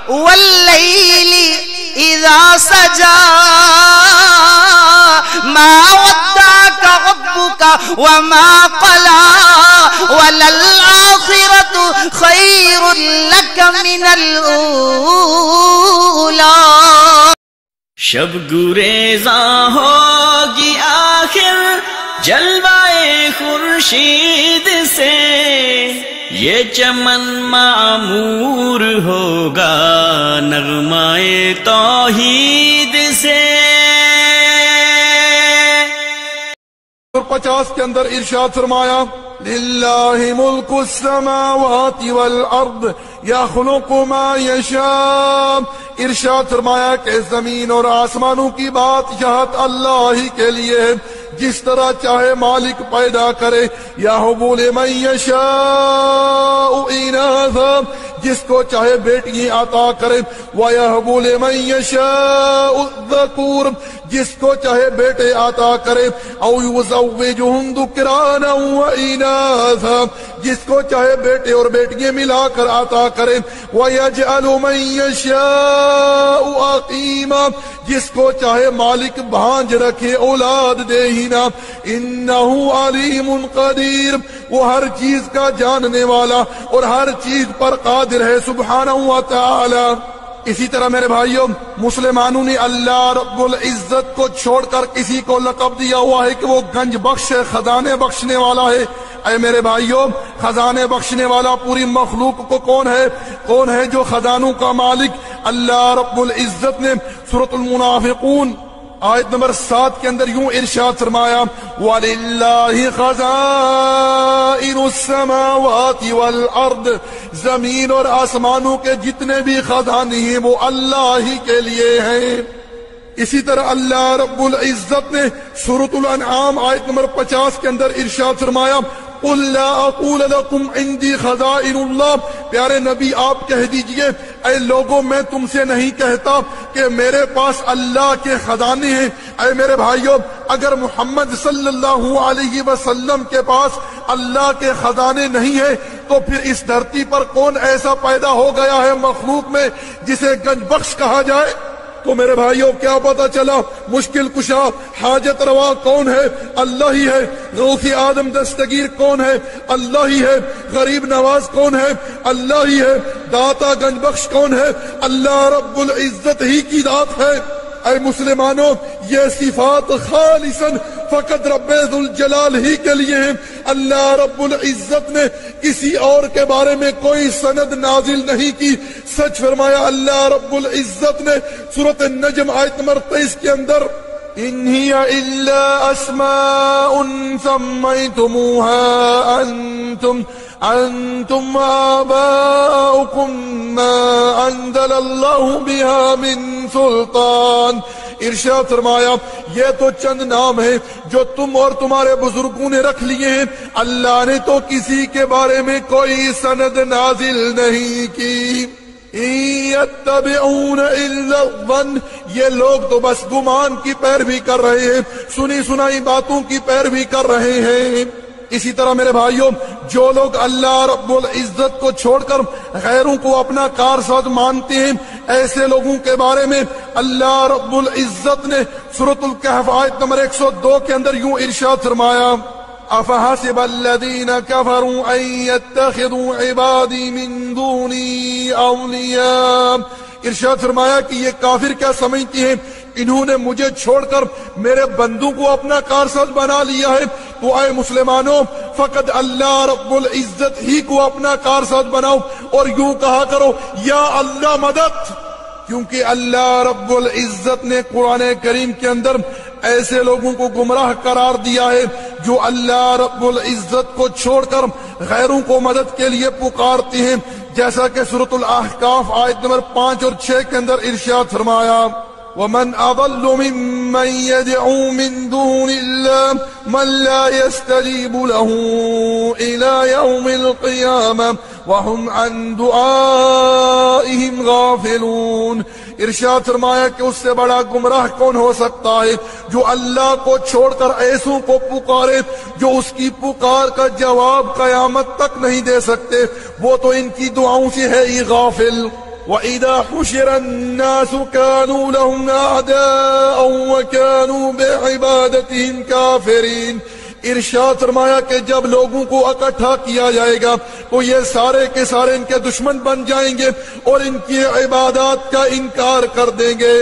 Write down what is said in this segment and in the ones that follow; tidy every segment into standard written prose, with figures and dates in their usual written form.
واللیل اذا سجا ما ودعك ربك وما قلى وللآخرة خير لك من الأولى. شب گریزاں ہوگی آخر جلوائے خورشید سے، یہ چمن معمور ہوگا نغمائے توحید سے. 50 کے اندر ارشاد فرمایا للہ ملک السماوات والارض یخلق ما یشاء. ارشاد فرمایا کہ زمین اور آسمانوں کی بادشاہت اللہ ہی کے لیے ہے، جس طرح چاہے مالک پیدا کرے. یَهْبُ لِمَن يَشَاءُ إِنَاثًا، جس کو چاہے بیٹی عطا کرے. وَيَهْبُ لِمَن يَشَاءُ الذَّكُورَ، جس کو چاہے بیٹے عطا کرے. أَوْ يُزَوِّجُهُمْ ذُكْرَانًا وَإِنَاثًا، جس کو چاہے بیٹے اور بیٹیاں ملا کر عطا کرے. وَيَجْعَلُ مَن يَشَاءُ عَقِيمًا، جس کو چاہے مالک بھانج رکھے اولاد دے ہی نہ. انہ علیم قدیر، وہ ہر چیز کا جاننے والا اور ہر چیز پر قادر ہے سبحانہ و تعالی. اسی طرح میرے بھائیوں، مسلمانوں نے اللہ رب العزت کو چھوڑ کر کسی کو لقب دیا ہوا ہے کہ وہ گنج بخش ہے، خزانے بخشنے والا ہے. اے میرے بھائیوں، خزانے بخشنے والا پوری مخلوق کو کون ہے؟ کون ہے جو خزانوں کا مالک؟ اللہ رب العزت نے سورۃ المنافقون آیت نمبر 7 کے اندر یوں ارشاد فرمایا وَلِلَّهِ خَزَائِنُ السَّمَاوَاتِ وَالْأَرْضِ، زمین اور آسمانوں کے جتنے بھی خزانے ہیں وہ اللہ ہی کے لیے ہیں. اسی طرح اللہ رب العزت نے سورۃ الانعام آیت نمبر 50 کے اندر ارشاد فرمایا قُلْ لَا أَقُولَ لَكُمْ عِنْدِي خَزَائِنُ اللَّهِ، پیارے نبی آپ کہہ دیجئے اے لوگوں میں تم سے نہیں کہتا کہ میرے پاس اللہ کے خزانے ہیں. اے میرے بھائیوں، اگر محمد صلی اللہ علیہ وسلم کے پاس اللہ کے خزانے نہیں ہیں تو پھر اس دھرتی پر کون ایسا پیدا ہو گیا ہے مخلوق میں جسے گنج بخش کہا جائے؟ تو میرے بھائیوں کیا پتا چلا؟ مشکل کشا حاجت روا کون ہے؟ اللہ ہی ہے. غوث آدم دستگیر کون ہے؟ اللہ ہی ہے. غریب نواز کون ہے؟ اللہ ہی ہے. داتا گنج بخش کون ہے؟ اللہ رب العزت ہی کی ذات ہے. اے مسلمانوں، یہ صفات خالصاً فقط رب ذوالجلال ہی کے لیے ہیں. اللہ رب العزت نے کسی اور کے بارے میں کوئی سند نازل نہیں کی. سچ فرمایا اللہ رب العزت نے سورۃ النجم آیت نمبر 23 کے اندر إِنْ هِيَ إِلَّا أَسْمَاءٌ سَمَّيْتُمُوهَا أَنْتُمْ وَآبَاؤُكُمْ مَا أَنزَلَ اللَّهُ بِهَا مِنْ سُلْطَانٍ. ارشاد فرمایا یہ تو چند نام ہیں جو تم اور تمہارے بزرگوں نے رکھ لیے ہیں، اللہ نے تو کسی کے بارے میں کوئی سند نازل نہیں کی. يَتَّبِعُونَ إِلَّا الظَّنَّ، یہ لوگ تو بس گمان کی پیروی کر رہے ہیں، سنی سنائی باتوں کی پیروی کر رہے ہیں. اسی طرح میرے بھائیوں، جو لوگ اللہ رب العزت کو چھوڑ کر غیروں کو اپنا کارساز مانتے ہیں، ایسے لوگوں کے بارے میں اللہ رب العزت نے سورۃ الکہف آیت نمبر 102 کے اندر یوں ارشاد فرمایا أَفَحَسِبَ الَّذِينَ كَفَرُوا أَن يَتَّخِذُوا عِبَادِي مِن دُونِي أَوْلِيَاءَ. ارشاد فرمایا کہ یہ کافر کیا سمجھتی ہیں انہوں نے مجھے چھوڑ کر میرے بندوں کو اپنا کارساز بنا لیا ہے. تو اے مسلمانوں، فقط اللہ رب العزت ہی کو اپنا کارساز بناؤ اور یوں کہا کرو یا اللہ مدد، کیونکہ اللہ رب العزت نے قرآن کریم کے اندر ایسے لوگوں کو گمراہ قرار دیا ہے جو اللہ رب العزت کو چھوڑ کر غیروں کو مدد کے لیے پکارتے ہیں، جیسا کہ سورۃ الاحقاف آیت نمبر 5 اور 6 کے اندر ارشاد فرمایا وَمَنْ أَضَلُّ مِمَّنْ يَدْعُو مِن دُونِ اللَّهِ مَنْ لَا يَسْتَجِيبُ لَهُ إِلَى يَوْمِ الْقِيَامَةِ وَهُمْ عَنْ دُعَائِهِمْ غَافِلُونَ. ارشاد فرمایا کہ اس سے بڑا گمراہ کون ہو سکتا ہے جو اللہ کو چھوڑ کر ایسوں کو پکارے جو اس کی پکار کا جواب قیامت تک نہیں دے سکتے، وہ تو ان کی دعاؤں سے ہے ہی غافل. وَإِذَا حُشِرَ النَّاسُ كَانُوا لَهُمْ أَعْدَاءً وَكَانُوا بِعِبَادَتِهِمْ كَافِرِينَ۔ ارشاد فرمایا کہ جب لوگوں کو اکٹھا کیا جائے گا تو یہ سارے کے سارے ان کے دشمن بن جائیں گے اور ان کی عبادات کا انکار کر دیں گے۔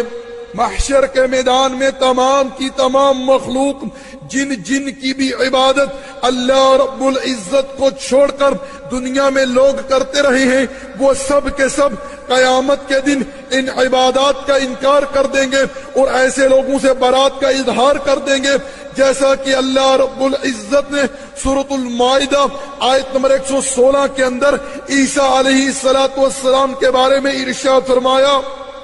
محشر کے میدان میں تمام کی تمام مخلوق جن کی بھی عبادت اللہ رب العزت کو چھوڑ کر دنیا میں لوگ کرتے رہے ہیں، وہ سب کے سب قیامت کے دن ان عبادات کا انکار کر دیں گے اور ایسے لوگوں سے برات کا اظہار کر دیں گے، جیسا کہ اللہ رب العزت نے سورۃ المائدہ آیت نمبر 116 کے اندر عیسیٰ علیہ السلام کے بارے میں ارشاد فرمایا،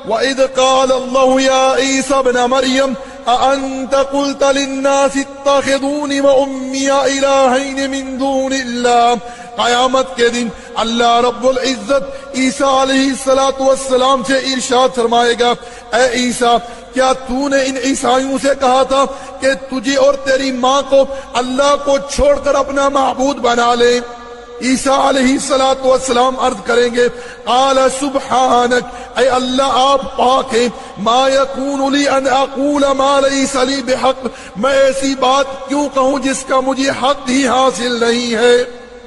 وَإِذْ قَالَ اللَّهُ يَا عِيسَى ابْنَ مَرْيَمَ أَأَنْتَ قُلْتَ لِلنَّاسِ اتَّخِذُونِي وَأُمِّيَ إِلَٰهَيْنِ مِن دُونِ اللَّهِ۔ قیامت کے دن اللہ رب العزت عیسیٰ علیہ السلام سے ارشاد فرمائے گا، اے عیسیٰ کیا تو نے ان عیسائیوں سے کہا تھا کہ تجھے اور تیری ماں کو اللہ کو چھوڑ کر اپنا معبود بنا لے؟ عیسیٰ علیہ السلام عرض کریں گے، قال سبحانک، اے اللہ آپ پاک ہیں، ما یکون لی ان اقول ما لیس لی بحق، میں ایسی بات کیوں کہوں جس کا مجھے حق ہی حاصل نہیں ہے۔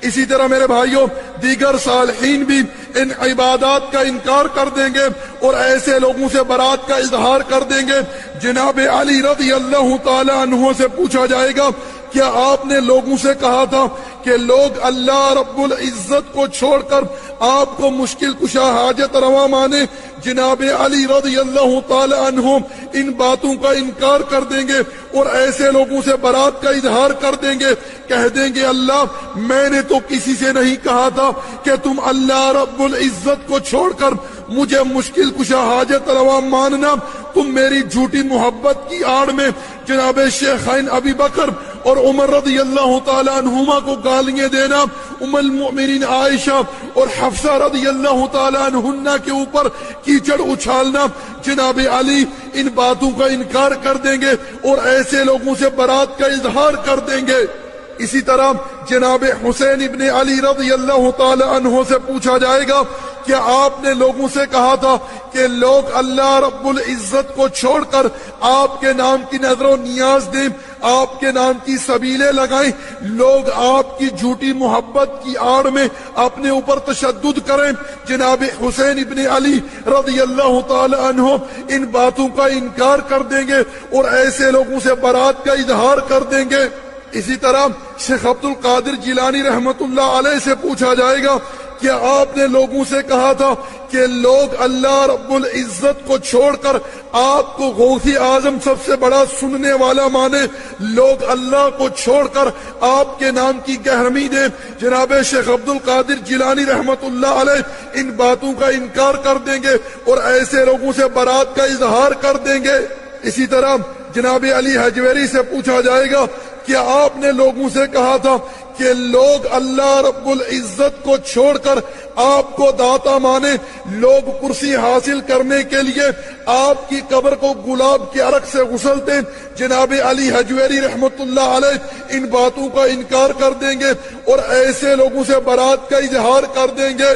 اسی طرح میرے بھائیوں دیگر صالحین بھی ان عبادات کا انکار کر دیں گے اور ایسے لوگوں سے برات کا اظہار کر دیں گے۔ جناب علی رضی اللہ تعالی عنہ سے پوچھا جائے گا، کیا آپ نے لوگوں سے کہا تھا کہ لوگ اللہ رب العزت کو چھوڑ کر آپ کو مشکل کشا حاجت روا مانے؟ جناب علی رضی اللہ تعالی عنہ ان باتوں کا انکار کر دیں گے اور ایسے لوگوں سے برات کا اظہار کر دیں گے، کہہ دیں گے اللہ میں نے تو کسی سے نہیں کہا تھا کہ تم اللہ رب العزت کو چھوڑ کر مجھے مشکل کشا حاجت روا ماننا، تم میری جھوٹی محبت کی آڑ میں جناب شیخین ابی بکر اور عمر رضی اللہ تعالی عنہما کو گالیاں دینا، ام المؤمنین عائشہ اور حفصہ رضی اللہ تعالی عنہن کے اوپر کیچڑ اچھالنا، جناب علی ان باتوں کا انکار کر دیں گے اور ایسے لوگوں سے برات کا اظہار کر دیں گے۔ اسی طرح جناب حسین ابن علی رضی اللہ تعالی عنہ سے پوچھا جائے گا، کیا آپ نے لوگوں سے کہا تھا کہ لوگ اللہ رب العزت کو چھوڑ کر آپ کے نام کی نظر و نیاز دیں، آپ کے نام کی سبیلیں لگائیں، لوگ آپ کی جھوٹی محبت کی آڑ میں اپنے اوپر تشدد کریں؟ جناب حسین ابن علی رضی اللہ تعالی عنہ ان باتوں کا انکار کر دیں گے اور ایسے لوگوں سے برات کا اظہار کر دیں گے۔ اسی طرح شیخ عبد القادر جیلانی رحمت اللہ علیہ سے پوچھا جائے گا، کیا آپ نے لوگوں سے کہا تھا کہ لوگ اللہ رب العزت کو چھوڑ کر آپ کو غوث اعظم سب سے بڑا سننے والا مانے، لوگ اللہ کو چھوڑ کر آپ کے نام کی گہرمی دیں؟ جناب شیخ عبد القادر جیلانی رحمت اللہ علیہ ان باتوں کا انکار کر دیں گے اور ایسے لوگوں سے برات کا اظہار کر دیں گے۔ اسی طرح جناب علی حجویری سے پوچھا جائے گا، کیا آپ نے لوگوں سے کہا تھا کہ لوگ اللہ رب العزت کو چھوڑ کر آپ کو داتا مانے، لوگ کرسی حاصل کرنے کے لیے آپ کی قبر کو گلاب کے عرق سے غسل دیں؟ جناب علی حجویری رحمت اللہ علیہ ان باتوں کا انکار کر دیں گے اور ایسے لوگوں سے برات کا اظہار کر دیں گے۔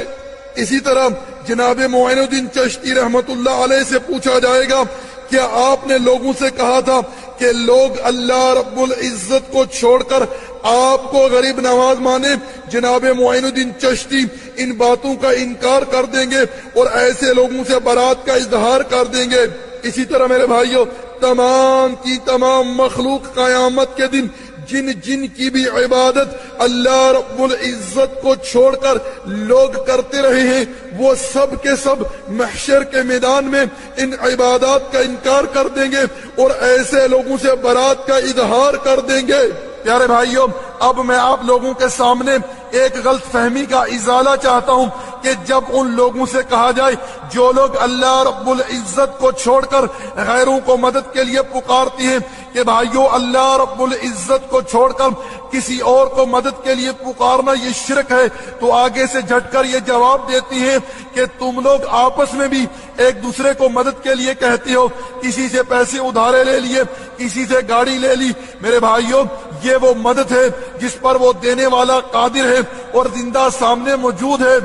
اسی طرح جناب معین الدین چشتی رحمت اللہ علیہ سے پوچھا جائے گا، کیا آپ نے لوگوں سے کہا تھا کہ لوگ اللہ رب العزت کو چھوڑ کر آپ کو غریب نواز مانے؟ جناب معین الدین چشتی ان باتوں کا انکار کر دیں گے اور ایسے لوگوں سے برات کا اظہار کر دیں گے۔ اسی طرح میرے بھائیوں تمام کی تمام مخلوق قیامت کے دن جن کی بھی عبادت اللہ رب العزت کو چھوڑ کر لوگ کرتے رہے ہیں، وہ سب کے سب محشر کے میدان میں ان عبادات کا انکار کر دیں گے اور ایسے لوگوں سے برات کا اظہار کر دیں گے۔ پیارے بھائیوں اب میں آپ لوگوں کے سامنے ایک غلط فہمی کا ازالہ چاہتا ہوں کہ جب ان لوگوں سے کہا جائے جو لوگ اللہ رب العزت کو چھوڑ کر غیروں کو مدد کے لیے پکارتی ہیں کہ بھائیو اللہ رب العزت کو چھوڑ کر کسی اور کو مدد کے لیے پکارنا یہ شرک ہے، تو آگے سے جھٹ کر یہ جواب دیتی ہیں کہ تم لوگ آپس میں بھی ایک دوسرے کو مدد کے لیے کہتے ہو، کسی سے پیسے ادھارے لے لیے، کسی سے گاڑی لے لی۔ میرے بھائیو یہ وہ مدد ہے جس پر وہ دینے والا قادر ہے اور زندہ سامنے موجود ہے۔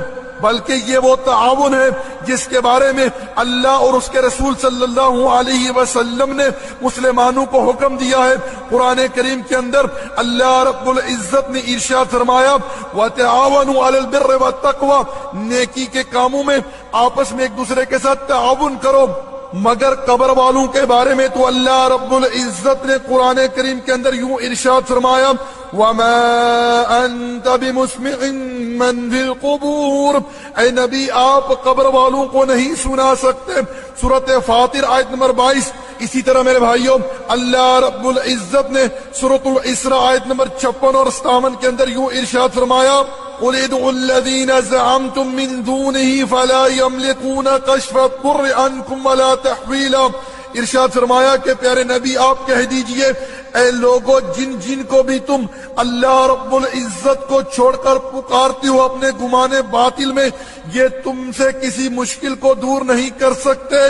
بلکہ یہ وہ تعاون ہے جس کے بارے میں اللہ اور اس کے رسول صلی اللہ علیہ وسلم نے مسلمانوں کو حکم دیا ہے۔ قرآن کریم کے اندر اللہ رب العزت نے ارشاد فرمایا وَتَعَاوَنُوا عَلَى الْبِرِّ وَالتَّقْوَى، نیکی کے کاموں میں آپس میں ایک دوسرے کے ساتھ تعاون کرو۔ مگر قبر والوں کے بارے میں تو اللہ رب العزت نے قرآن کریم کے اندر یوں ارشاد فرمایا وَمَا أَنْتَ بِمُسْمِعٍ مَّن فِي الْقُبُورِ، اے نبی آپ قبر والوں کو نہیں سنا سکتے۔ سورۃ فاطر آیت نمبر 22۔ اسی طرح میرے بھائیوں اللہ رب العزت نے سورۃ الاسراء آیت نمبر 56 اور 57 کے اندر یوں ارشاد فرمایا قُلِ ادْعُوا الَّذِينَ زَعَمْتُم مِّن دُونِهِ فَلَا يَمْلِكُونَ كَشْفَ الضُّرِّ عَنكُمْ وَلَا تَحْوِيلًا۔ ارشاد فرمایا کہ پیارے نبی آپ کہہ دیجئے اے لوگو جن کو بھی تم اللہ رب العزت کو چھوڑ کر پکارتے ہو اپنے گمان باطل میں، یہ تم سے کسی مشکل کو دور نہیں کر سکتے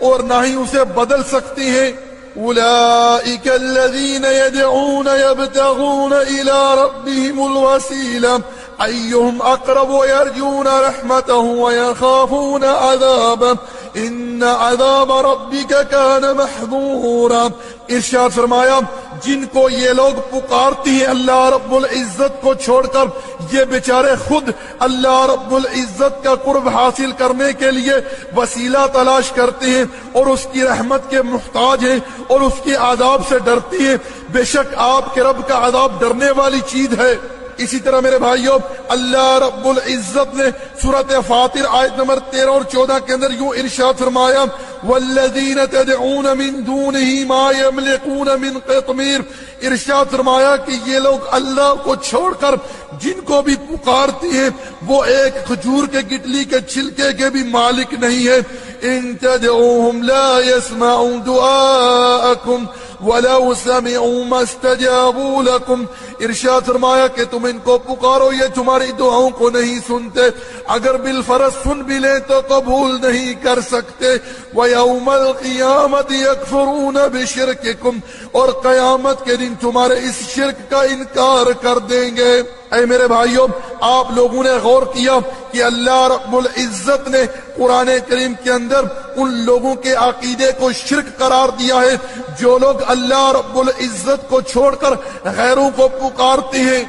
اور نہ ہی اسے بدل سکتی ہیں۔ أولئك الذين يدعون يبتغون إلى ربهم الوسيلة أيهم أقرب ويرجون رحمته ويخافون عذابه إن عذاب ربك كان محظورا۔ ارشاد فرمایا جن کو یہ لوگ پکارتی ہیں اللہ رب العزت کو چھوڑ کر، یہ بیچارے خود اللہ رب العزت کا قرب حاصل کرنے کے لیے وسیلہ تلاش کرتے ہیں اور اس کی رحمت کے محتاج ہیں اور اس کے عذاب سے ڈرتی ہیں۔ بے شک آپ کے رب کا عذاب ڈرنے والی چیز ہے۔ اسی طرح میرے بھائیوں اللہ رب العزت نے سورۃ فاطر آیت نمبر 13 اور 14 کے اندر یوں ارشاد فرمایا والذین تدعون من دونه ما یملکون من قطمیر۔ ارشاد فرمایا کہ یہ لوگ اللہ کو چھوڑ کر جن کو بھی پکارتی ہیں وہ ایک کھجور کے گٹلی کے چھلکے کے بھی مالک نہیں ہے۔ ان تدعوهم لا يسمعوا دعاءکم وَلَوْ سَمِعُوا مَا اسْتَجَابُوا لَكُمْ۔ ارشاد فرمایا کہ تم ان کو پکارو یہ تمہاری دعاؤں کو نہیں سنتے، اگر بالفرض سن بھی لیں تو قبول نہیں کر سکتے۔ وَيَوْمَ الْقِيَامَةِ يَكْفُرُونَ بِشِرْكِكُمْ، اور قیامت کے دن تمہارے اس شرک کا انکار کر دیں گے۔ اے میرے بھائیوں آپ لوگوں نے غور کیا کہ اللہ رب العزت نے قرآن کریم کے اندر ان لوگوں کے عقیدے کو شرک قرار دیا ہے جو لوگ اللہ رب العزت کو چھوڑ کر غیروں کو پکارتے ہیں۔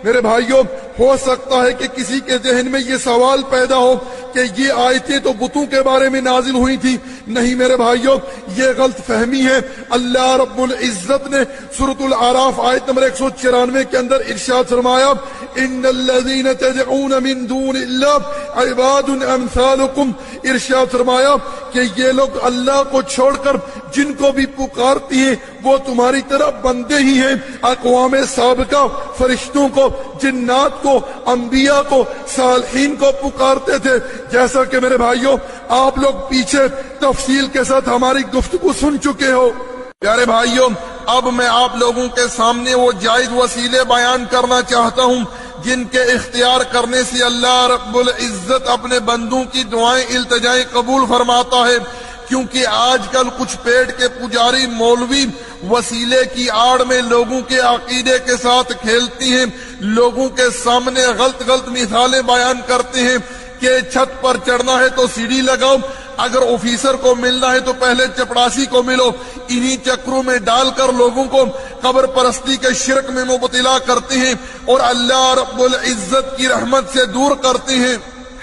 میرے بھائیوں ہو سکتا ہے کہ کسی کے ذہن میں یہ سوال پیدا ہو کہ یہ آیتیں تو بتوں کے بارے میں نازل ہوئی تھی۔ نہیں میرے بھائیوں یہ غلط فہمی ہے۔ اللہ رب العزت نے سورۃ الاعراف آیت نمبر 194 کے اندر ارشاد فرمایا ان الذین تدعون من دون اللہ عباد امثالکم۔ ارشاد فرمایا کہ یہ لوگ اللہ کو چھوڑ کر جن کو بھی پکارتی ہیں وہ تمہاری طرح بندے ہی ہیں۔ اقوام سابقہ فرشتوں کو، جنات کو، انبیاء کو، صالحین کو پکارتے تھے، جیسا کہ میرے بھائیوں آپ لوگ پیچھے تفصیل کے ساتھ ہماری گفتگو سن چکے ہو۔ پیارے بھائیوں اب میں آپ لوگوں کے سامنے وہ جائز وسیلے بیان کرنا چاہتا ہوں جن کے اختیار کرنے سے اللہ رب العزت اپنے بندوں کی دعائیں التجائیں قبول فرماتا ہے، کیونکہ آج کل کچھ پیٹ کے پجاری مولوی وسیلے کی آڑ میں لوگوں کے عقیدے کے ساتھ کھیلتی ہیں، لوگوں کے سامنے غلط مثالیں بیان کرتے ہیں کہ چھت پر چڑھنا ہے تو سیڑھی لگاؤ، اگر آفیسر کو ملنا ہے تو پہلے چپڑاسی کو ملو۔ انہی چکروں میں ڈال کر لوگوں کو قبر پرستی کے شرک میں مبتلا کرتے ہیں اور اللہ رب العزت کی رحمت سے دور کرتے ہیں۔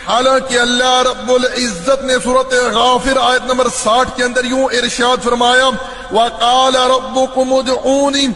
حالانکہ اللہ رب العزت نے سورۃ غافر آیت نمبر 60 کے اندر یوں ارشاد فرمایا وَقَالَ رَبُّكُمُ ادْعُونِي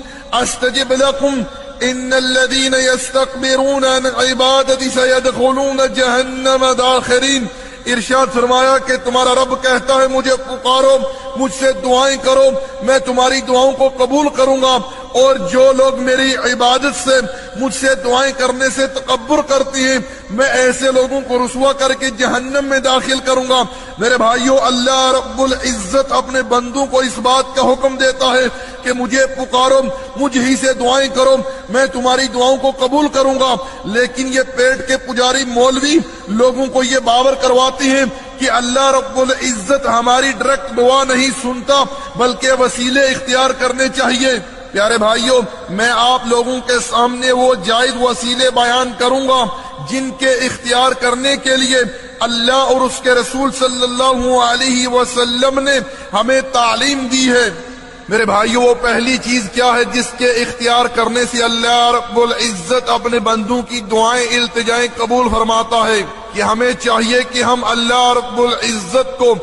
أَسْتَجِبْ لَكُمْ إِنَّ الَّذِينَ يَسْتَكْبِرُونَ عَنْ عِبَادَتِي سَيَدْخُلُونَ جَهَنَّمَ دَاخِرِينَ۔ ارشاد فرمایا کہ تمہارا رب کہتا ہے مجھے پکارو، مجھ سے دعائیں کرو، میں تمہاری دعاؤں کو قبول کروں گا، اور جو لوگ میری عبادت سے، مجھ سے دعائیں کرنے سے تکبر کرتی ہیں میں ایسے لوگوں کو رسوا کر کے جہنم میں داخل کروں گا۔ میرے بھائیوں اللہ رب العزت اپنے بندوں کو اس بات کا حکم دیتا ہے کہ مجھے پکارو، مجھ ہی سے دعائیں کرو، میں تمہاری دعاؤں کو قبول کروں گا۔ لیکن یہ پیٹ کے پجاری مولوی لوگوں کو یہ باور کرواتے ہیں کہ اللہ رب العزت ہماری ڈائریکٹ دعا نہیں سنتا بلکہ وسیلے اختیار کرنے چاہیے۔ پیارے بھائیوں میں آپ لوگوں کے سامنے وہ جائز وسیلے بیان کروں گا جن کے اختیار کرنے کے لیے اللہ اور اس کے رسول صلی اللہ علیہ وسلم نے ہمیں تعلیم دی ہے۔ میرے بھائیو، وہ پہلی چیز کیا ہے جس کے اختیار کرنے سے اللہ رب العزت اپنے بندوں کی دعائیں التجائیں قبول فرماتا ہے؟ کہ ہمیں چاہیے کہ ہم اللہ رب العزت کو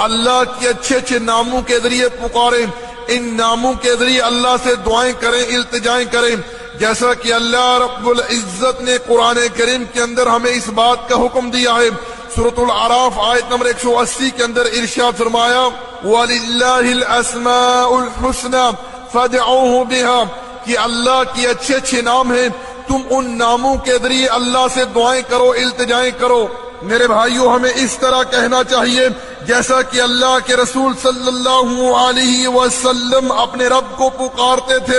اللہ کے اچھے اچھے ناموں کے ذریعے پکاریں، ان ناموں کے ذریعے اللہ سے دعائیں کریں، التجائیں کریں، جیسا کہ اللہ رب العزت نے قرآن کریم کے اندر ہمیں اس بات کا حکم دیا ہے۔ سورۃ الاعراف آیت نمبر 180 کے اندر ارشاد فرمایا، وَلِلَّهِ الْأَسْمَاءُ الْحُسْنَى فَادْعُوهُ بِهَا، کہ اللہ کے اچھے اچھے نام ہیں، تم ان ناموں کے ذریعے اللہ سے دعائیں کرو، التجائیں کرو۔ میرے بھائیو، ہمیں اس طرح کہنا چاہیے جیسا کہ اللہ کے رسول صلی اللہ علیہ وسلم اپنے رب کو پکارتے تھے،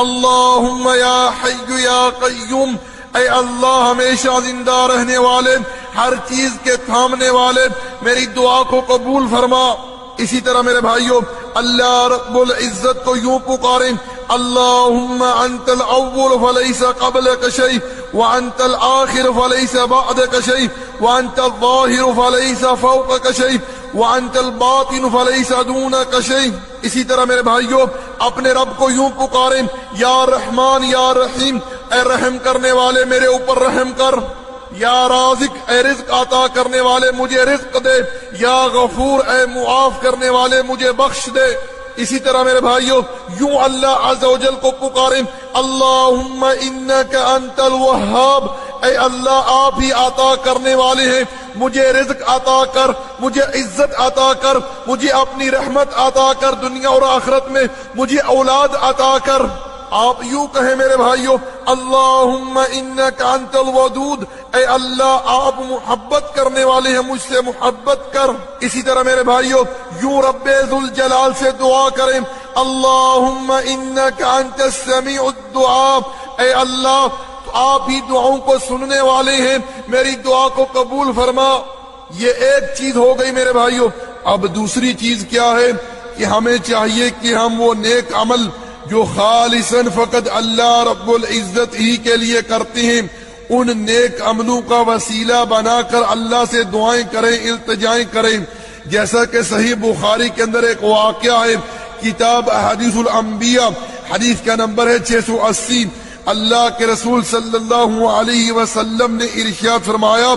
اللہم یا حی یا قیوم، اے اللہ ہمیشہ زندہ رہنے والے، ہر چیز کے تھامنے والے، میری دعا کو قبول فرما۔ اسی طرح میرے بھائیو، اللہ رب العزت کو یوں پکاریں، اللہم انت الاول فلیس قبلک شیء وانت الآخر فلیس بعدک شیء وانت الظاہر فلیس فوقک شیء وانت الباطن فلیس دونک شیء۔ اسی طرح میرے بھائیو، اپنے رب کو یوں پکاریں، یا رحمان یا رحیم، اے رحم کرنے والے میرے اوپر رحم کر، یا رازق اے رزق عطا کرنے والے مجھے رزق دے، یا غفور اے معاف کرنے والے مجھے بخش دے۔ اسی طرح میرے بھائیو، یوں اللہ عز و جل کو پکاریں، اللہم انک انت الوہاب، اے اللہ آپ ہی عطا کرنے والے ہیں، مجھے رزق عطا کر، مجھے عزت عطا کر، مجھے اپنی رحمت عطا کر دنیا اور آخرت میں، مجھے اولاد عطا کر۔ آپ یوں کہیں میرے بھائیو، اللہم انک انت الودود، اے اللہ آپ محبت کرنے والے ہیں، مجھ سے محبت کر۔ اسی طرح میرے بھائیو، یوں رب ذوالجلال سے دعا کریں، اللہم انک انت السمیع الدعاء، اے اللہ آپ ہی دعاؤں کو سننے والے ہیں، میری دعا کو قبول فرما۔ یہ ایک چیز ہو گئی میرے بھائیو۔ اب دوسری چیز کیا ہے کہ ہمیں چاہیے کہ ہم وہ نیک عمل جو خالصاً فقط اللہ رب العزت ہی کے لیے کرتے ہیں، ان نیک عملوں کا وسیلہ بنا کر اللہ سے دعائیں کریں، التجائیں کریں۔ جیسا کہ صحیح بخاری کے اندر ایک واقعہ ہے، کتاب احادیث الانبیاء، حدیث کا نمبر ہے 680۔ اللہ کے رسول صلی اللہ علیہ وسلم نے ارشاد فرمایا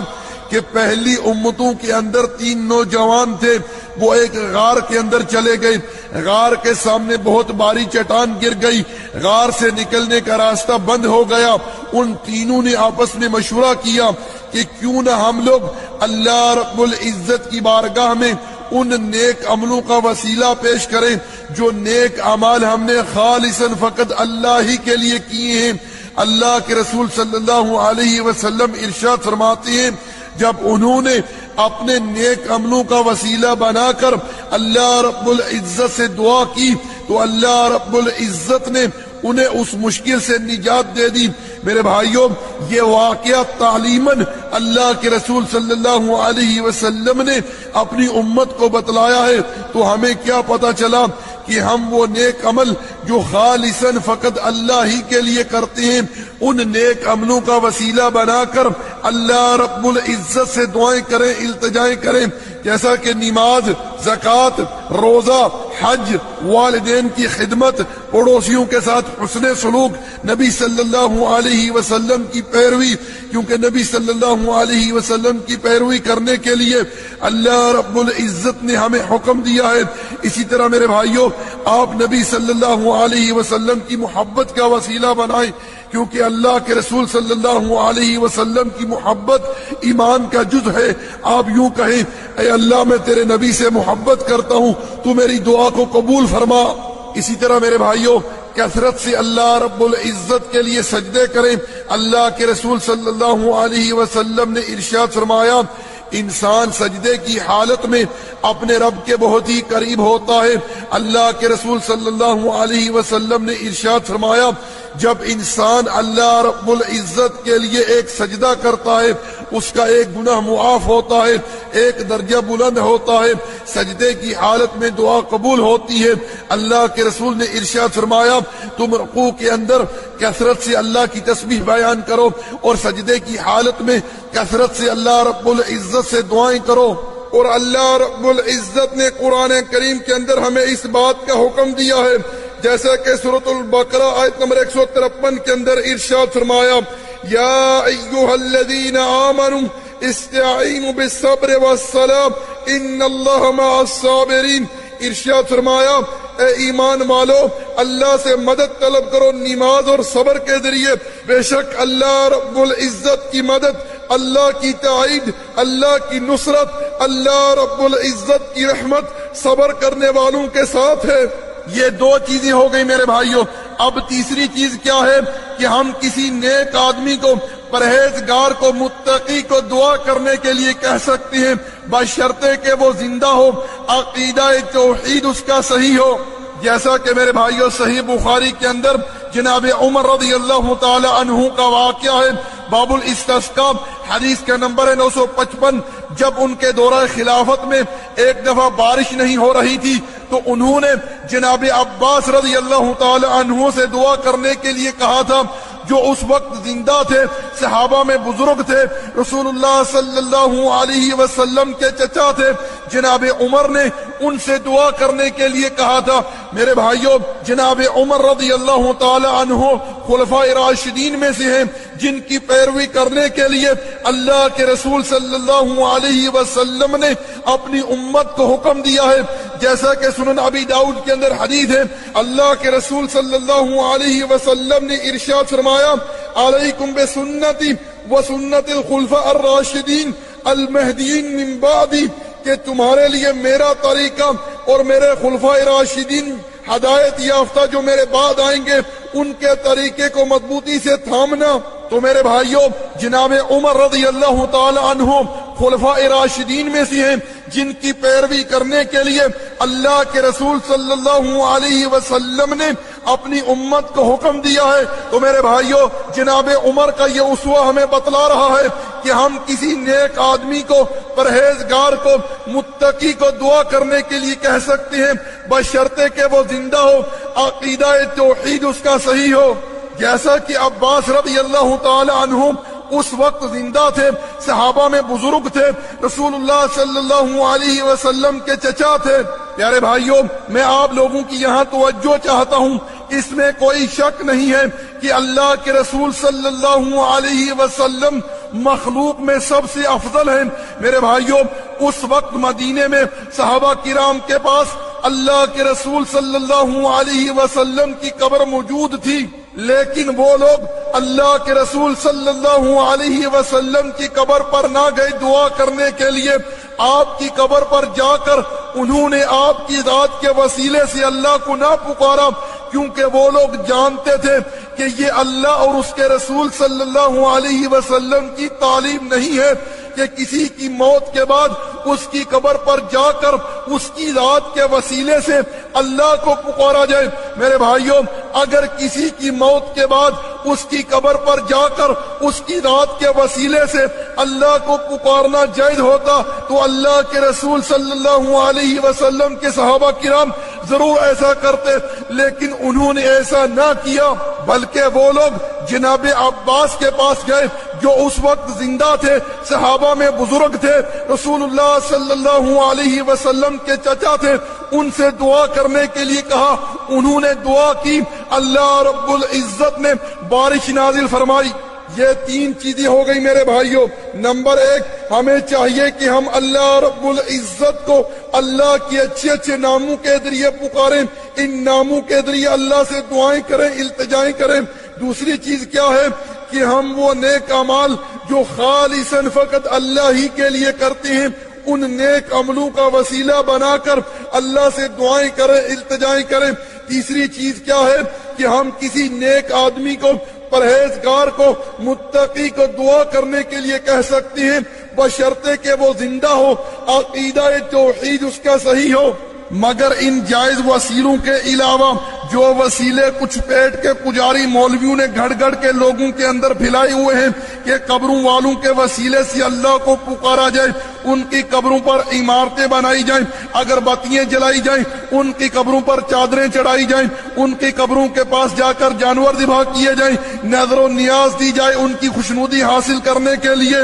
کہ پہلی امتوں کے اندر 3 نوجوان تھے، وہ ایک غار کے اندر چلے گئے، غار کے سامنے بہت باری چٹان گر گئی، غار سے نکلنے کا راستہ بند ہو گیا۔ ان تینوں نے آپس میں مشورہ کیا کہ کیوں نہ ہم لوگ اللہ رب العزت کی بارگاہ میں ان نیک عملوں کا وسیلہ پیش کریں جو نیک اعمال ہم نے خالصاً فقط اللہ ہی کے لیے کیے ہیں۔ اللہ کے رسول صلی اللہ علیہ وسلم ارشاد فرماتے ہیں، جب انہوں نے اپنے نیک عملوں کا وسیلہ بنا کر اللہ رب العزت سے دعا کی تو اللہ رب العزت نے انہیں اس مشکل سے نجات دے دی۔ میرے بھائیوں، یہ واقعہ تعلیماً اللہ کے رسول صلی اللہ علیہ وسلم نے اپنی امت کو بتلایا ہے، تو ہمیں کیا پتا چلا کہ ہم وہ نیک عمل جو خالصاً فقط اللہ ہی کے لیے کرتے ہیں، ان نیک عملوں کا وسیلہ بنا کر اللہ رب العزت سے دعائیں کریں، التجائیں کریں، جیسا کہ نماز، زکوٰۃ، روزہ، حج، والدین کی خدمت، پڑوسیوں کے ساتھ حسن سلوک، نبی صلی اللہ علیہ وسلم کی پیروی، کیونکہ نبی صلی اللہ علیہ وسلم کی پیروی کرنے کے لیے اللہ رب العزت نے ہمیں حکم دیا ہے۔ اسی طرح میرے بھائیوں، آپ نبی صلی اللہ علیہ وسلم کی محبت کا وسیلہ بنائیں، کیونکہ اللہ کے رسول صلی اللہ علیہ وسلم کی محبت ایمان کا جز ہے۔ آپ یوں کہیں، اے اللہ میں تیرے نبی سے محبت کرتا ہوں، تو میری دعا کو قبول فرما۔ اسی طرح میرے بھائیوں، کثرت سے اللہ رب العزت کے لیے سجدے کریں۔ اللہ کے رسول صلی اللہ علیہ وسلم نے ارشاد فرمایا، انسان سجدے کی حالت میں اپنے رب کے بہت ہی قریب ہوتا ہے۔ اللہ کے رسول صلی اللہ علیہ وسلم نے ارشاد فرمایا، جب انسان اللہ رب العزت کے لیے ایک سجدہ کرتا ہے اس کا ایک گناہ معاف ہوتا ہے، ایک درجہ بلند ہوتا ہے، سجدے کی حالت میں دعا قبول ہوتی ہے۔ اللہ کے رسول نے ارشاد فرمایا تم رکوع کے اندر کثرت سے اللہ کی تسبیح بیان کرو اور سجدے کی حالت میں کثرت سے اللہ رب العزت سے دعائیں کرو۔ اور اللہ رب العزت نے قرآن کریم کے اندر ہمیں اس بات کا حکم دیا ہے، جیسا کہ سورۃ البقرہ آیت نمبر 153 کے اندر ارشاد فرمایا یا ایھا الذین آمنوا استعینوا بالصبر والصلاۃ ان اللہ مع الصابرین۔ ارشاد فرمایا اے ایمان والو اللہ سے مدد طلب کرو نماز اور صبر کے ذریعے، بے شک اللہ رب العزت کی مدد، اللہ کی تائید، اللہ کی نصرت، اللہ رب العزت کی رحمت صبر کرنے والوں کے ساتھ ہے۔ یہ دو چیزیں ہو گئی میرے بھائیوں۔ اب تیسری چیز کیا ہے کہ ہم کسی نیک آدمی کو، پرہیزگار کو، متقی کو دعا کرنے کے لیے کہہ سکتے ہیں بشرطے کہ وہ زندہ ہو، عقیدہ توحید اس کا صحیح ہو۔ جیسا کہ میرے بھائیوں صحیح بخاری کے اندر جناب عمر رضی اللہ تعالی عنہ کا واقعہ ہے، باب الاستسقاء، حدیث کا نمبر ہے 955۔ جب ان کے دورہ خلافت میں ایک دفعہ بارش نہیں ہو رہی تھی تو انہوں نے جناب عباس رضی اللہ تعالی عنہ سے دعا کرنے کے لیے کہا تھا، جو اس وقت زندہ تھے، صحابہ میں بزرگ تھے، رسول اللہ صلی اللہ علیہ وسلم کے چچا تھے۔ جناب عمر نے ان سے دعا کرنے کے لیے کہا تھا۔ میرے بھائیوں جناب عمر رضی اللہ تعالی عنہ خلفائے راشدین میں سے ہیں جن کی پیروی کرنے کے لیے اللہ کے رسول صلی اللہ علیہ وسلم نے اپنی امت کو حکم دیا ہے، جیسا کہ سنن ابی داؤد کے اندر حدیث ہے، اللہ کے رسول صلی اللہ علیہ وسلم نے ارشاد فرمایا علیکم بسنتی وسنت الخلفاء الراشدین المہدیین من بعدی، کہ تمہارے لیے میرا طریقہ اور میرے خلفائے راشدین ہدایت یافتہ جو میرے بعد آئیں گے ان کے طریقے کو مضبوطی سے تھامنا۔ تو میرے بھائیوں جناب عمر رضی اللہ تعالی عنہ خلفائے راشدین میں سے ہیں جن کی پیروی کرنے کے لیے اللہ کے رسول صلی اللہ علیہ وسلم نے اپنی امت کو حکم دیا ہے۔ تو میرے بھائیوں جناب عمر کا یہ اسوہ ہمیں بتلا رہا ہے کہ ہم کسی نیک آدمی کو، پرہیزگار کو، متقی کو دعا کرنے کے لیے کہہ سکتے ہیں بشرطے کہ وہ زندہ ہو، عقیدہ توحید اس کا صحیح ہو۔ جیسا کہ عباس رضی اللہ تعالی عنہ اس وقت زندہ تھے، صحابہ میں بزرگ تھے، رسول اللہ صلی اللہ علیہ وسلم کے چچا تھے۔ پیارے بھائیوں میں آپ لوگوں کی یہاں توجہ چاہتا ہوں، اس میں کوئی شک نہیں ہے کہ اللہ کے رسول صلی اللہ علیہ وسلم مخلوق میں سب سے افضل ہیں۔ میرے بھائیوں اس وقت مدینے میں صحابہ کرام کے پاس اللہ کے رسول صلی اللہ علیہ وسلم کی قبر موجود تھی، لیکن وہ لوگ اللہ کے رسول صلی اللہ علیہ وسلم کی قبر پر نہ گئے دعا کرنے کے لیے، آپ کی قبر پر جا کر انہوں نے آپ کی ذات کے وسیلے سے اللہ کو نہ پکارا، کیونکہ وہ لوگ جانتے تھے کہ یہ اللہ اور اس کے رسول صلی اللہ علیہ وسلم کی تعلیم نہیں ہے کہ کسی کی موت کے بعد اس کی قبر پر جا کر اس کی ذات کے وسیلے سے اللہ کو پکارا جائے۔ میرے بھائیوں اگر کسی کی موت کے بعد اس کی قبر پر جا کر اس کی ذات کے وسیلے سے اللہ کو پکارنا جائز ہوتا تو اللہ کے رسول صلی اللہ علیہ وسلم کے صحابہ کرام ضرور ایسا کرتے، لیکن انہوں نے ایسا نہ کیا، بلکہ وہ لوگ جناب عباس کے پاس گئے جو اس وقت زندہ تھے، صحابہ میں بزرگ تھے، رسول اللہ صلی اللہ علیہ وسلم کے چچا تھے، ان سے دعا کرنے کے لیے کہا، انہوں نے دعا کی، اللہ رب العزت نے بارش نازل فرمائی۔ یہ تین چیزیں ہو گئی میرے بھائیوں۔ نمبر ایک، ہمیں چاہیے کہ ہم اللہ رب العزت کو اللہ کے اچھے اچھے ناموں کے ذریعے پکاریں، ان ناموں کے ذریعے اللہ سے دعائیں کریں، التجائیں کریں۔ دوسری چیز کیا ہے کہ ہم وہ نیک اعمال جو خالصاً فقط اللہ ہی کے لیے کرتے ہیں ان نیک عملوں کا وسیلہ بنا کر اللہ سے دعائیں کریں، التجائیں کریں۔ تیسری چیز کیا ہے کہ ہم کسی نیک آدمی کو، پرہیزگار کو، متقی کو دعا کرنے کے لیے کہہ سکتے ہیں بشرطے کہ وہ زندہ ہو، عقیدہ توحید اس کا صحیح ہو۔ مگر ان جائز وسیلوں کے علاوہ جو وسیلے کچھ پیٹ کے پجاری مولویوں نے گھڑ گھڑ کے لوگوں کے اندر پھیلائے ہوئے ہیں کہ قبروں والوں کے وسیلے سے اللہ کو پکارا جائے، ان کی قبروں پر عمارتیں بنائی جائیں، اگر بتیاں جلائی جائیں، ان کی قبروں پر چادریں چڑھائی جائیں، ان کی قبروں کے پاس جا کر جانور ذبح کیے جائیں، نظر و نیاز دی جائے ان کی خوشنودی حاصل کرنے کے لیے،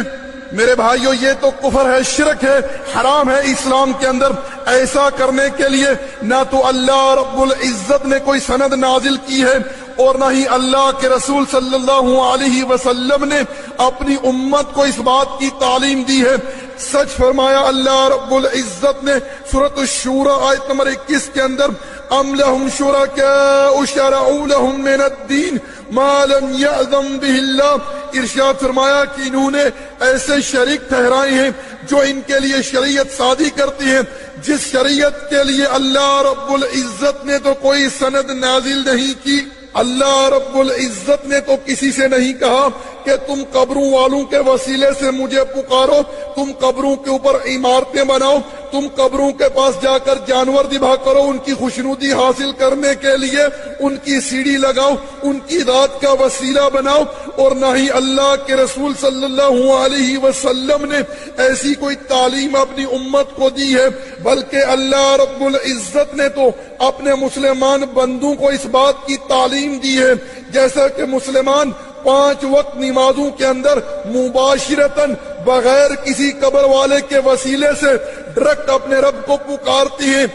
میرے بھائیو یہ تو کفر ہے، شرک ہے، حرام ہے اسلام کے اندر۔ ایسا کرنے کے لیے نہ تو اللہ رب العزت نے کوئی سند نازل کی ہے اور نہ ہی اللہ کے رسول صلی اللہ علیہ وسلم نے اپنی امت کو اس بات کی تعلیم دی ہے۔ سچ فرمایا اللہ رب العزت نے سورۃ الشورى آیت نمبر 21 کے اندر، ام لهم شرکاء شرعوا لهم من الدین ما لم یأذن به اللہ، ارشاد فرمایا کہ انہوں نے ایسے شریک ٹھہرائے ہیں جو ان کے لیے شریعت سازی کرتی ہیں جس شریعت کے لیے اللہ رب العزت نے تو کوئی سند نازل نہیں کی۔ اللہ رب العزت نے تو کسی سے نہیں کہا کہ تم قبروں والوں کے وسیلے سے مجھے پکارو، تم قبروں کے اوپر عمارتیں بناؤ، تم قبروں کے پاس جا کر جانور ذبح کرو، ان کی خوشنودی حاصل کرنے کے لیے ان کی سیڑھی لگاؤ، ان کی ذات کا وسیلہ بناؤ، اور نہ ہی اللہ کے رسول صلی اللہ علیہ وسلم نے ایسی کوئی تعلیم اپنی امت کو دی ہے، بلکہ اللہ رب العزت نے تو اپنے مسلمان بندوں کو اس بات کی تعلیم دی ہے جیسا کہ مسلمان 5 وقت نمازوں کے اندر مباشرتاً بغیر کسی قبر والے کے وسیلے سے ڈائریکٹ اپنے رب کو پکارتی ہیں۔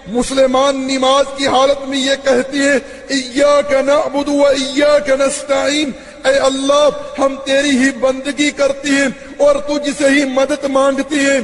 مسلمان نماز کی حالت میں یہ کہتی ہیں ایاک نعبد و ایاک نستعین، اے اللہ ہم تیری ہی بندگی کرتی ہیں اور تجھ سے ہی مدد مانگتی ہیں۔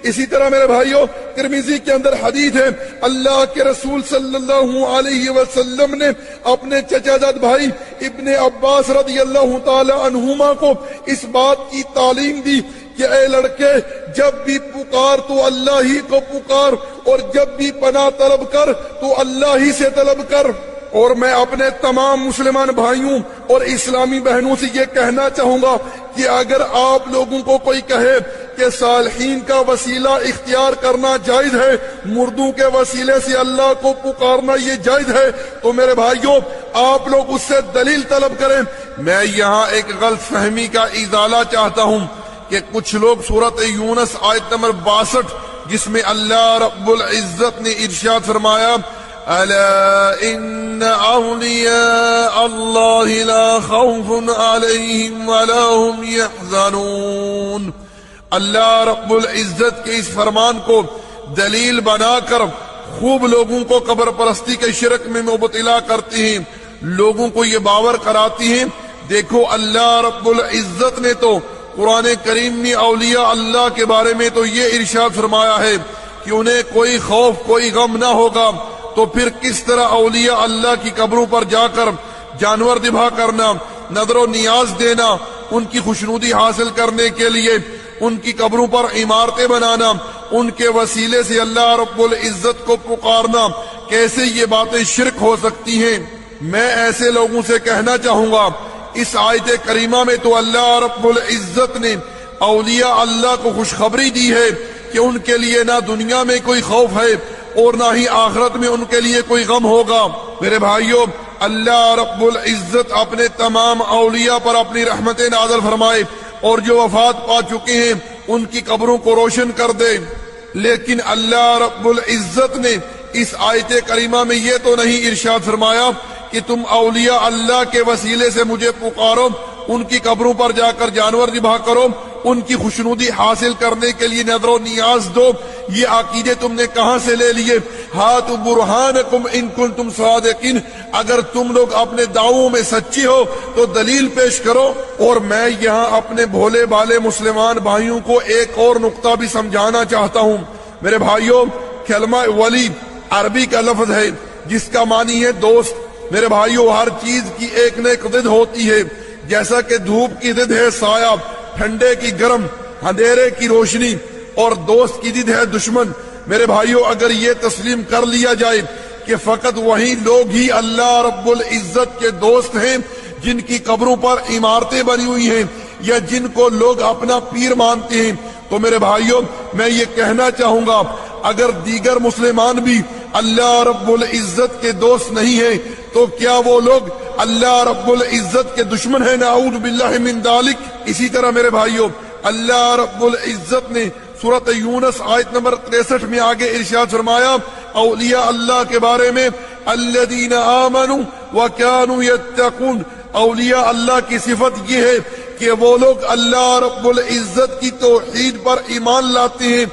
اسی طرح میرے بھائیوں ترمذی کے اندر حدیث ہے، اللہ کے رسول صلی اللہ علیہ وسلم نے اپنے چچا زاد بھائی ابن عباس رضی اللہ تعالی عنہما کو اس بات کی تعلیم دی کہ اے لڑکے جب بھی پکار تو اللہ ہی کو پکار، اور جب بھی پناہ طلب کر تو اللہ ہی سے طلب کر۔ اور میں اپنے تمام مسلمان بھائیوں اور اسلامی بہنوں سے یہ کہنا چاہوں گا کہ اگر آپ لوگوں کو کوئی کہے کہ صالحین کا وسیلہ اختیار کرنا جائز ہے، مردوں کے وسیلے سے اللہ کو پکارنا یہ جائز ہے، تو میرے بھائیوں آپ لوگ اس سے دلیل طلب کریں۔ میں یہاں ایک غلط فہمی کا ازالہ چاہتا ہوں کہ کچھ لوگ سورۃ یونس آیت نمبر 62 جس میں اللہ رب العزت نے ارشاد فرمایا الا ان اولیاء اللہ لا خوف علیہم ولا هم يحزنون، اللہ رب العزت کے اس فرمان کو دلیل بنا کر خوب لوگوں کو قبر پرستی کے شرک میں مبتلا کرتی ہیں، لوگوں کو یہ باور کراتی ہیں۔ دیکھو اللہ رب العزت نے تو قرآن کریم میں اولیاء اللہ کے بارے میں تو یہ ارشاد فرمایا ہے کہ انہیں کوئی خوف کوئی غم نہ ہوگا، تو پھر کس طرح اولیاء اللہ کی قبروں پر جا کر جانور ذبح کرنا، نظر و نیاز دینا، ان کی خوشنودی حاصل کرنے کے لیے ان کی قبروں پر عمارتیں بنانا، ان کے وسیلے سے اللہ رب العزت کو پکارنا، کیسے یہ باتیں شرک ہو سکتی ہیں؟ میں ایسے لوگوں سے کہنا چاہوں گا اس آیت کریمہ میں تو اللہ رب العزت نے اولیاء اللہ کو خوشخبری دی ہے کہ ان کے لیے نہ دنیا میں کوئی خوف ہے اور نہ ہی آخرت میں ان کے لیے کوئی غم ہوگا۔ میرے بھائیوں اللہ رب العزت اپنے تمام اولیاء پر اپنی رحمت نازل فرمائے اور جو وفات پا چکے ہیں ان کی قبروں کو روشن کر دے، لیکن اللہ رب العزت نے اس آیت کریمہ میں یہ تو نہیں ارشاد فرمایا کہ تم اولیاء اللہ کے وسیلے سے مجھے پکارو، ان کی قبروں پر جا کر جانور ذبح کرو، ان کی خوشنودی حاصل کرنے کے لیے نظر و نیاز دو۔ یہ عقیدے تم نے کہاں سے لے لیے؟ ہاتھ برہانکم ان کنتم صادقین، اگر تم لوگ اپنے دعووں میں سچی ہو تو دلیل پیش کرو۔ اور میں یہاں اپنے بھولے بالے مسلمان بھائیوں کو ایک اور نقطہ بھی سمجھانا چاہتا ہوں۔ میرے بھائیوں کلمہ ولی عربی کا لفظ ہے جس کا معنی ہے دوست۔ میرے بھائیوں ہر چیز کی ایک نہ ایک ضد ہوتی ہے، جیسا کہ دھوپ کی ضد ہے سایہ، ٹھنڈے کی گرم، اندھیرے کی روشنی، اور دوست کی ضد ہے دشمن۔ میرے بھائیوں اگر یہ تسلیم کر لیا جائے کہ فقط وہی لوگ ہی اللہ رب العزت کے دوست ہیں جن کی قبروں پر عمارتیں بنی ہوئی ہیں یا جن کو لوگ اپنا پیر مانتے ہیں، تو میرے بھائیوں میں یہ کہنا چاہوں گا اگر دیگر مسلمان بھی اللہ رب العزت کے دوست نہیں ہیں تو کیا وہ لوگ اللہ رب العزت کے دشمن ہیں؟ نعوذ باللہ من ذالک۔ اسی طرح میرے بھائیوں اللہ رب العزت نے سورۃ یونس آیت نمبر 63 میں آگے ارشاد فرمایا اولیاء اللہ کے بارے میں الذین آمنوا وکانوا یتقون، اولیاء اللہ کی صفت یہ ہے کہ وہ لوگ اللہ رب العزت کی توحید پر ایمان لاتے ہیں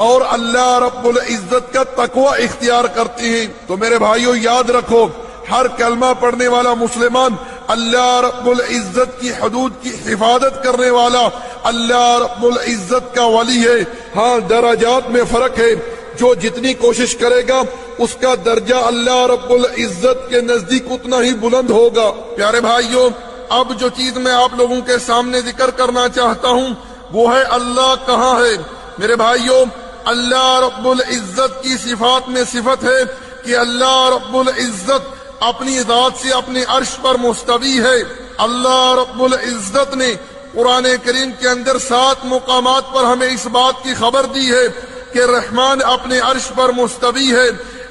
اور اللہ رب العزت کا تقوی اختیار کرتے ہیں۔ تو میرے بھائیوں یاد رکھو ہر کلمہ پڑھنے والا مسلمان اللہ رب العزت کی حدود کی حفاظت کرنے والا اللہ رب العزت کا ولی ہے۔ ہاں درجات میں فرق ہے، جو جتنی کوشش کرے گا اس کا درجہ اللہ رب العزت کے نزدیک اتنا ہی بلند ہوگا۔ پیارے بھائیوں اب جو چیز میں آپ لوگوں کے سامنے ذکر کرنا چاہتا ہوں وہ ہے اللہ کہاں ہے۔ میرے بھائیوں اللہ رب العزت کی صفات میں صفت ہے کہ اللہ رب العزت اپنی ذات سے اپنے عرش پر مستوی ہے۔ اللہ رب العزت نے قرآن کریم کے اندر 7 مقامات پر ہمیں اس بات کی خبر دی ہے کہ رحمان اپنے عرش پر مستوی ہے،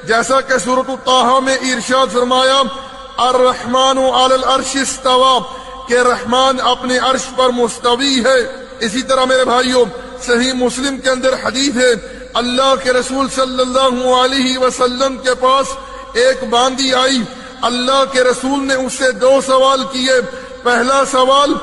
جیسا کہ سورۃ طٰہٰ میں ارشاد فرمایا الرحمن علی العرش استویٰ، کہ رحمان اپنے عرش پر مستوی ہے۔ اسی طرح میرے بھائیوں صحیح مسلم کے اندر حدیث ہے اللہ کے رسول صلی اللہ علیہ وسلم کے پاس ایک باندی آئی، اللہ کے رسول نے اس سے 2 سوال کیے۔ پہلا سوال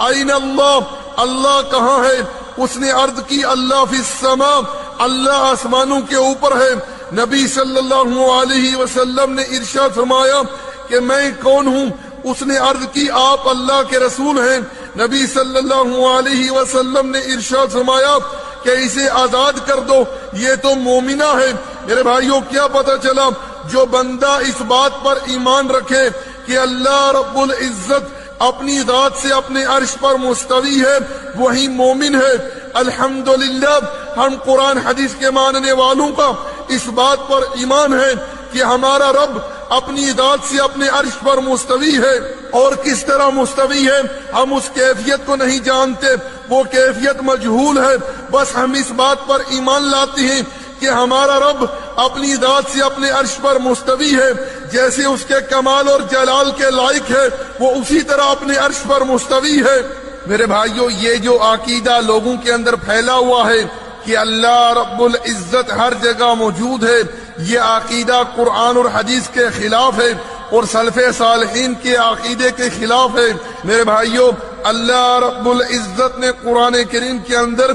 این اللہ، اللہ کہاں ہے؟ اس نے عرض کی اللہ فی السماء، اللہ آسمانوں کے اوپر ہے۔ نبی صلی اللہ علیہ وسلم نے ارشاد فرمایا کہ میں کون ہوں؟ اس نے عرض کی آپ اللہ کے رسول ہیں۔ نبی صلی اللہ علیہ وسلم نے ارشاد فرمایا کہ اسے آزاد کر دو، یہ تو مومنہ ہے۔ میرے بھائیوں کیا پتہ چلا؟ جو بندہ اس بات پر ایمان رکھے کہ اللہ رب العزت اپنی ذات سے اپنے عرش پر مستوی ہے وہی مومن ہے۔ الحمدللہ ہم قرآن حدیث کے ماننے والوں کا اس بات پر ایمان ہے کہ ہمارا رب اپنی ذات سے اپنے عرش پر مستوی ہے، اور کس طرح مستوی ہے ہم اس کیفیت کو نہیں جانتے، وہ کیفیت مجہول ہے۔ بس ہم اس بات پر ایمان لاتے ہیں کہ ہمارا رب اپنی ذات سے اپنے عرش پر مستوی ہے، جیسے اس کے کمال اور جلال کے لائق ہے وہ اسی طرح اپنے عرش پر مستوی ہے۔ میرے بھائیوں یہ جو عقیدہ لوگوں کے اندر پھیلا ہوا ہے کہ اللہ رب العزت ہر جگہ موجود ہے، یہ عقیدہ قرآن اور حدیث کے خلاف ہے اور سلف صالحین کے عقیدے کے خلاف ہے۔ میرے بھائیوں اللہ رب العزت نے قرآن کریم کے اندر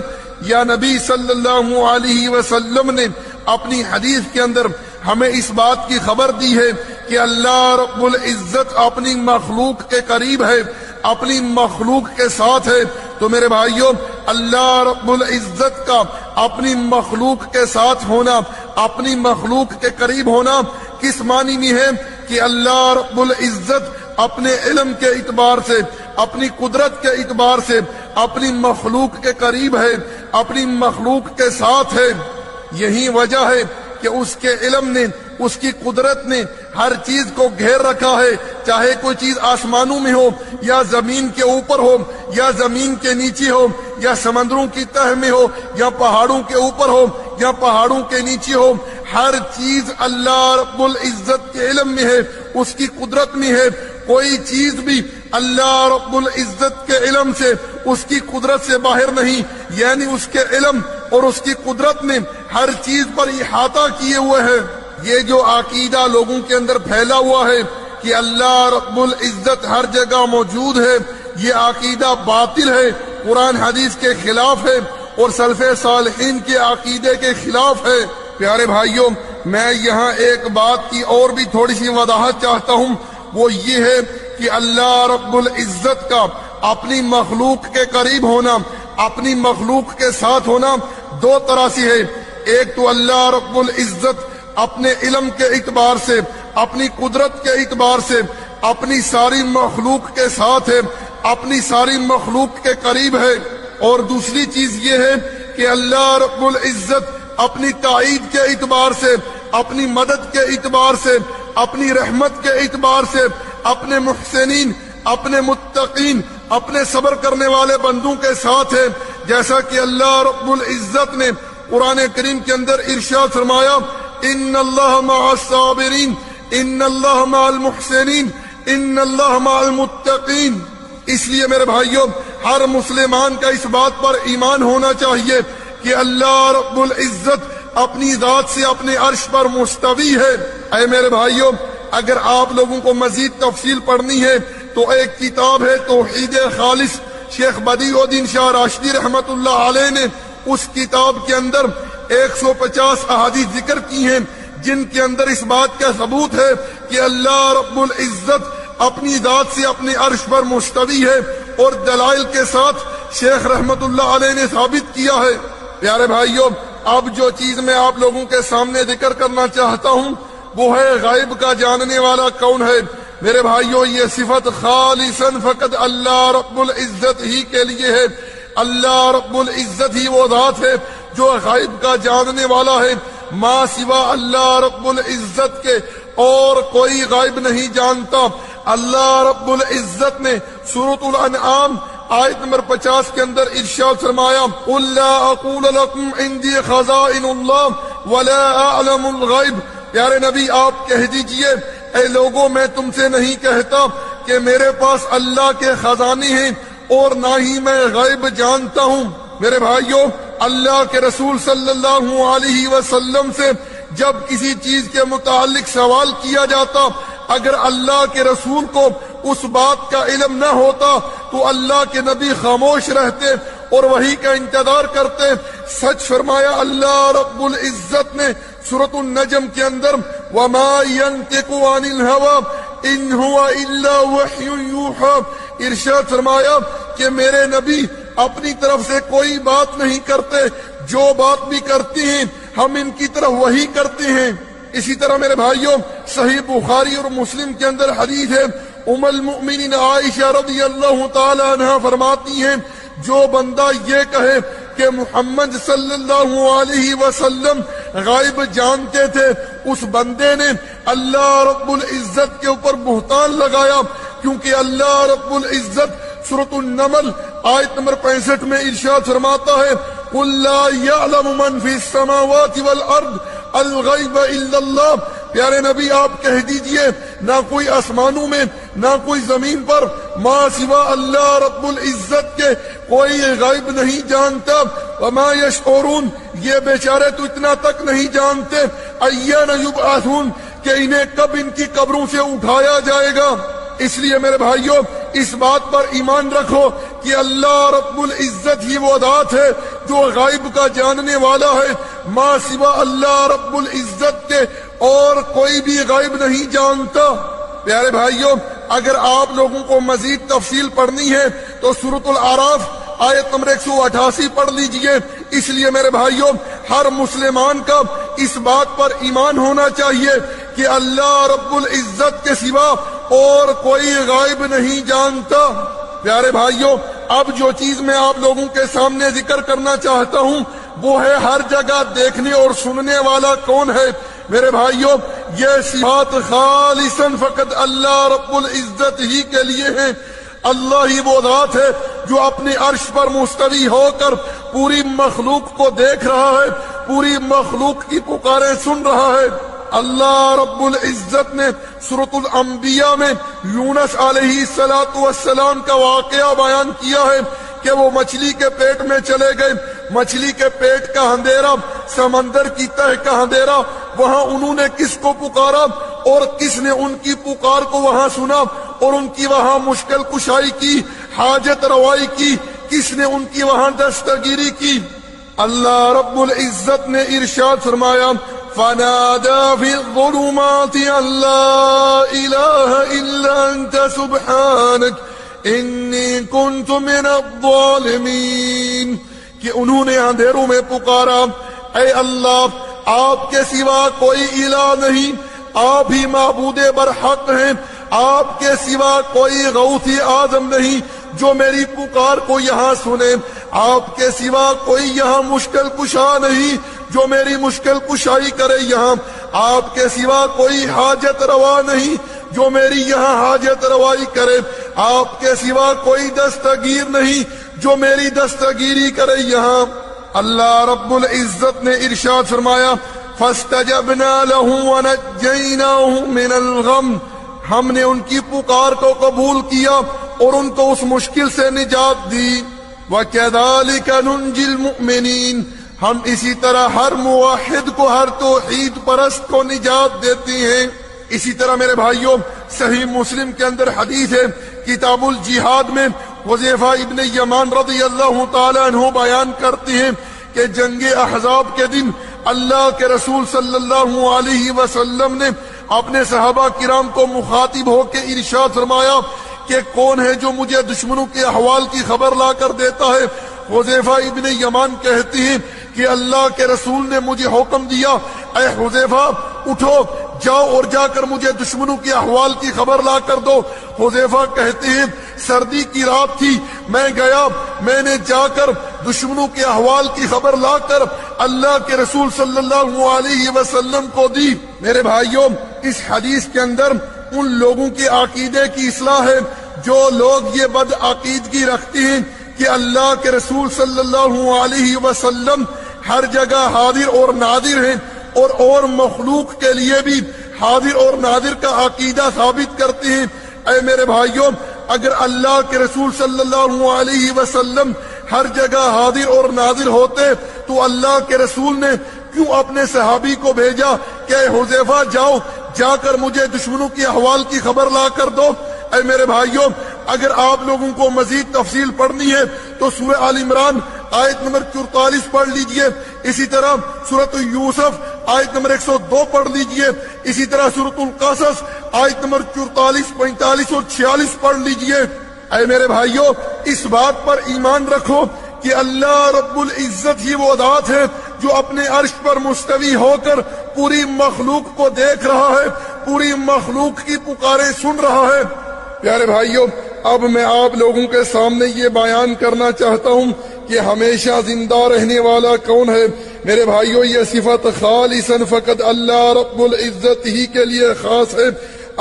یا نبی صلی اللہ علیہ وسلم نے اپنی حدیث کے اندر ہمیں اس بات کی خبر دی ہے کہ اللہ رب العزت اپنی مخلوق کے قریب ہے، اپنی مخلوق کے ساتھ ہے۔ تو میرے بھائیوں اللہ رب العزت کا اپنی مخلوق کے ساتھ ہونا، اپنی مخلوق کے قریب ہونا کس معنی میں ہے؟ کہ اللہ رب العزت اپنے علم کے اعتبار سے، اپنی قدرت کے اعتبار سے اپنی مخلوق کے قریب ہے، اپنی مخلوق کے ساتھ ہے۔ یہی وجہ ہے کہ اس کے علم نے، اس کی قدرت نے ہر چیز کو گھیر رکھا ہے، چاہے کوئی چیز آسمانوں میں ہو یا زمین کے اوپر ہو یا زمین کے نیچے ہو یا سمندروں کی تہ میں ہو یا پہاڑوں کے اوپر ہو یا پہاڑوں کے نیچے ہو، ہر چیز اللہ رب العزت کے علم میں ہے، اس کی قدرت میں ہے۔ کوئی چیز بھی اللہ رب العزت کے علم سے، اس کی قدرت سے باہر نہیں، یعنی اس کے علم اور اس کی قدرت نے ہر چیز پر احاطہ کیے ہوئے ہے۔ یہ جو عقیدہ لوگوں کے اندر پھیلا ہوا ہے کہ اللہ رب العزت ہر جگہ موجود ہے، یہ عقیدہ باطل ہے، قرآن حدیث کے خلاف ہے اور سلف صالحین کے عقیدے کے خلاف ہے۔ پیارے بھائیوں میں یہاں ایک بات کی اور بھی تھوڑی سی وضاحت چاہتا ہوں، وہ یہ ہے کہ اللہ رب العزت کا اپنی مخلوق کے قریب ہونا، اپنی مخلوق کے ساتھ ہونا 2 طرح سے ہے۔ ایک تو اللہ رب العزت اپنے علم کے اعتبار سے، اپنی قدرت کے اعتبار سے اپنی ساری مخلوق کے ساتھ ہے، اپنی ساری مخلوق کے قریب ہے، اور دوسری چیز یہ ہے کہ اللہ رب العزت اپنی تائید کے اعتبار سے، اپنی مدد کے اعتبار سے، اپنی رحمت کے اعتبار سے اپنے محسنین، اپنے متقین، اپنے صبر کرنے والے بندوں کے ساتھ ہے، جیسا کہ اللہ رب العزت نے قرآن کریم کے اندر ارشاد فرمایا ان اللہ مع الصابرین ان اللہ مع المحسنین ان اللہ مع المتقین۔ اس لیے میرے بھائیوں ہر مسلمان کا اس بات پر ایمان ہونا چاہیے کہ اللہ رب العزت اپنی ذات سے اپنے عرش پر مستوی ہے۔ اے میرے بھائیوں اگر آپ لوگوں کو مزید تفصیل پڑھنی ہے تو ایک کتاب ہے توحید خالص، شیخ بدیع الدین شاہ راشدی رحمت اللہ علیہ نے اس کتاب کے اندر 150 احادیث ذکر کی ہیں جن کے اندر اس بات کا ثبوت ہے کہ اللہ رب العزت اپنی ذات سے اپنے عرش پر مستوی ہے، اور دلائل کے ساتھ شیخ رحمت اللہ علیہ نے ثابت کیا ہے۔ پیارے بھائیوں اب جو چیز میں آپ لوگوں کے سامنے ذکر کرنا چاہتا ہوں وہ ہے غیب کا جاننے والا کون ہے۔ میرے بھائیوں یہ صفت خالصاً فقط اللہ رب العزت ہی کے لیے ہے۔ اللہ رب العزت ہی وہ ذات ہے جو غیب کا جاننے والا ہے، ما سوا اللہ رب العزت کے اور کوئی غیب نہیں جانتا۔ اللہ رب العزت نے سورۃ الانعام آیت نمبر 50 کے اندر ارشاد فرمایا قُلْ لَا أَقُولَ لَكُمْ عِنْدِي خَزَائِنُ اللَّهِ وَلَا أَعْلَمُ الْغَيْبَ۔ پیارے نبی آپ کہہ دیجئے اے لوگوں میں تم سے نہیں کہتا کہ میرے پاس اللہ کے خزانے ہیں اور نہ ہی میں غیب جانتا ہوں۔ میرے بھائیوں اللہ کے رسول صلی اللہ علیہ وسلم سے جب کسی چیز کے متعلق سوال کیا جاتا اگر اللہ کے رسول کو اس بات کا علم نہ ہوتا تو اللہ کے نبی خاموش رہتے اور وحی کا انتظار کرتے۔ سچ فرمایا اللہ رب العزت نے سورۃ النجم کے اندر وَمَا يَنْطِقُ عَنِ الْهَوَىٰ إِنْ هُوَ إِلَّا وَحْيٌ يُوحَىٰ۔ ارشاد فرمایا کہ میرے نبی اپنی طرف سے کوئی بات نہیں کرتے، جو بات بھی کرتے ہیں ہم ان کی طرف وحی کرتے ہیں۔ اسی طرح میرے بھائیوں صحیح بخاری اور مسلم کے اندر حدیث ہے ام المؤمنین عائشہ رضی اللہ تعالی عنہا فرماتی ہیں جو بندہ یہ کہے کہ محمد صلی اللہ علیہ وسلم غائب جانتے تھے اس بندے نے اللہ رب العزت کے اوپر بہتان لگایا، کیونکہ اللہ رب العزت سورۃ النمل آیت نمبر 65 میں ارشاد فرماتا ہے قُلْ لَا يَعْلَمُ مَنْ فِي السَّمَاوَاتِ وَالْأَرْضِ الْغَيْبَ إِلَّا اللَّهُ۔ پیارے نبی آپ کہہ دیجئے نہ کوئی آسمانوں میں نہ کوئی زمین پر ما سوا اللہ رب العزت کے کوئی غیب نہیں جانتا۔ وما یشعرون یہ بیچارے تو اتنا تک نہیں جانتے ایان یبعثون کہ انہیں کب ان کی قبروں سے اٹھایا جائے گا۔ اس لیے میرے بھائیوں اس بات پر ایمان رکھو کہ اللہ رب العزت ہی وہ ذات ہے جو غیب کا جاننے والا ہے، ما سوا اللہ رب العزت کے اور کوئی بھی غیب نہیں جانتا۔ پیارے بھائیوں اگر آپ لوگوں کو مزید تفصیل پڑھنی ہے تو سورۃ الاعراف آیت نمبر 188 پڑھ لیجئے۔ اس لیے میرے بھائیوں ہر مسلمان کا اس بات پر ایمان ہونا چاہیے کہ اللہ رب العزت کے سوا اور کوئی غائب نہیں جانتا۔ پیارے بھائیوں اب جو چیز میں آپ لوگوں کے سامنے ذکر کرنا چاہتا ہوں وہ ہے ہر جگہ دیکھنے اور سننے والا کون ہے۔ میرے بھائیوں یہ صفات خالصاً فقط اللہ رب العزت ہی کے لیے ہیں۔ اللہ ہی وہ ذات ہے جو اپنے عرش پر مستوی ہو کر پوری مخلوق کو دیکھ رہا ہے، پوری مخلوق کی پکاریں سن رہا ہے۔ اللہ رب العزت نے سورۃ الانبیاء میں یونس علیہ السلام کا واقعہ بیان کیا ہے کہ وہ مچھلی کے پیٹ میں چلے گئے، مچھلی کے پیٹ کا اندھیرا، سمندر کی تہ کا اندھیرا، وہاں انہوں نے کس کو پکارا اور کس نے ان کی پکار کو وہاں سنا اور ان کی وہاں مشکل کشائی کی، حاجت روائی کی، کس نے ان کی وہاں دستگیری کی؟ اللہ رب العزت نے ارشاد فرمایا فَنَادَى فِي الظُّلُمَاتِ أَن لَّا إِلَٰهَ إِلَّا أَنتَ سُبْحَانَكَ إِنِّي كُنتُ مِنَ الظَّالِمِينَ کہ انہوں نے اندھیروں میں پکارا اے اللہ آپ کے سوا کوئی الہ نہیں، آپ ہی معبود برحق ہیں، آپ کے سوا کوئی غوث اعظم نہیں جو میری پکار کو یہاں سنے، آپ کے سوا کوئی یہاں مشکل کشا نہیں جو میری مشکل کشائی کرے یہاں، آپ کے سوا کوئی حاجت روا نہیں جو میری یہاں حاجت روائی کرے، آپ کے سوا کوئی دستگیر نہیں جو میری دستگیری کرے یہاں۔ اللہ رب العزت نے ارشاد فرمایا فاستجبنا له ونجيناه من الغم، ہم نے ان کی پکار کو قبول کیا اور ان کو اس مشکل سے نجات دی۔ وَكَذَلِكَ نُنْجِي الْمُؤْمِنِينَ، ہم اسی طرح ہر موحد کو، ہر توحید پرست کو نجات دیتے ہیں۔ اسی طرح میرے بھائیوں صحیح مسلم کے اندر حدیث ہے، کتاب الجہاد میں حذیفہ ابن یمان رضی اللہ تعالی عنہ بیان کرتے ہیں کہ جنگ احزاب کے دن اللہ کے رسول صلی اللہ علیہ وسلم نے اپنے صحابہ کرام کو مخاطب ہو کے ارشاد فرمایا کہ کون ہے جو مجھے دشمنوں کے احوال کی خبر لا کر دیتا ہے؟ حذیفہ ابن یمان کہتے ہیں کہ اللہ کے رسول نے مجھے حکم دیا، اے حذیفہ اٹھو، جاؤ اور جا کر مجھے دشمنوں کے احوال کی خبر لا کر دو۔ حذیفہ کہتے ہیں سردی کی رات تھی، میں گیا، میں نے جا کر دشمنوں کے احوال کی خبر لا کر اللہ کے رسول صلی اللہ علیہ وسلم کو دی۔ میرے بھائیوں اس حدیث کے اندر ان لوگوں کے عقیدے کی اصلاح ہے جو لوگ یہ بد عقیدگی رکھتے ہیں کہ اللہ کے رسول صلی اللہ علیہ وسلم ہر جگہ حاضر اور ناظر ہیں، اور مخلوق کے لیے بھی حاضر اور ناظر کا عقیدہ ثابت کرتے ہیں۔ اے میرے بھائیوں اگر اللہ کے رسول صلی اللہ علیہ وسلم ہر جگہ حاضر اور ناظر ہوتے تو اللہ کے رسول نے کیوں اپنے صحابی کو بھیجا کہ اے حذیفہ جاؤ، جا کر مجھے دشمنوں کے احوال کی خبر لا کر دو؟ اے میرے بھائیوں اگر آپ لوگوں کو مزید تفصیل پڑھنی ہے تو سورہ آل عمران آیت نمبر 44 پڑھ لیجئے، اسی طرح سورۃ یوسف آیت نمبر 102 پڑھ لیجئے، اسی طرح سورۃ القصص آیت نمبر 44، 45 اور 46 پڑھ لیجئے۔ اے میرے بھائیوں اس بات پر ایمان رکھو کہ اللہ رب العزت ہی وہ ذات ہے جو اپنے عرش پر مستوی ہو کر پوری مخلوق کو دیکھ رہا ہے، پوری مخلوق کی پکاریں سن رہا ہے۔ پیارے بھائیوں اب میں آپ لوگوں کے سامنے یہ بیان کرنا چاہتا ہوں کہ ہمیشہ زندہ رہنے والا کون ہے۔ میرے بھائیوں یہ صفت خالصاً فقط اللہ رب العزت ہی کے لیے خاص ہے۔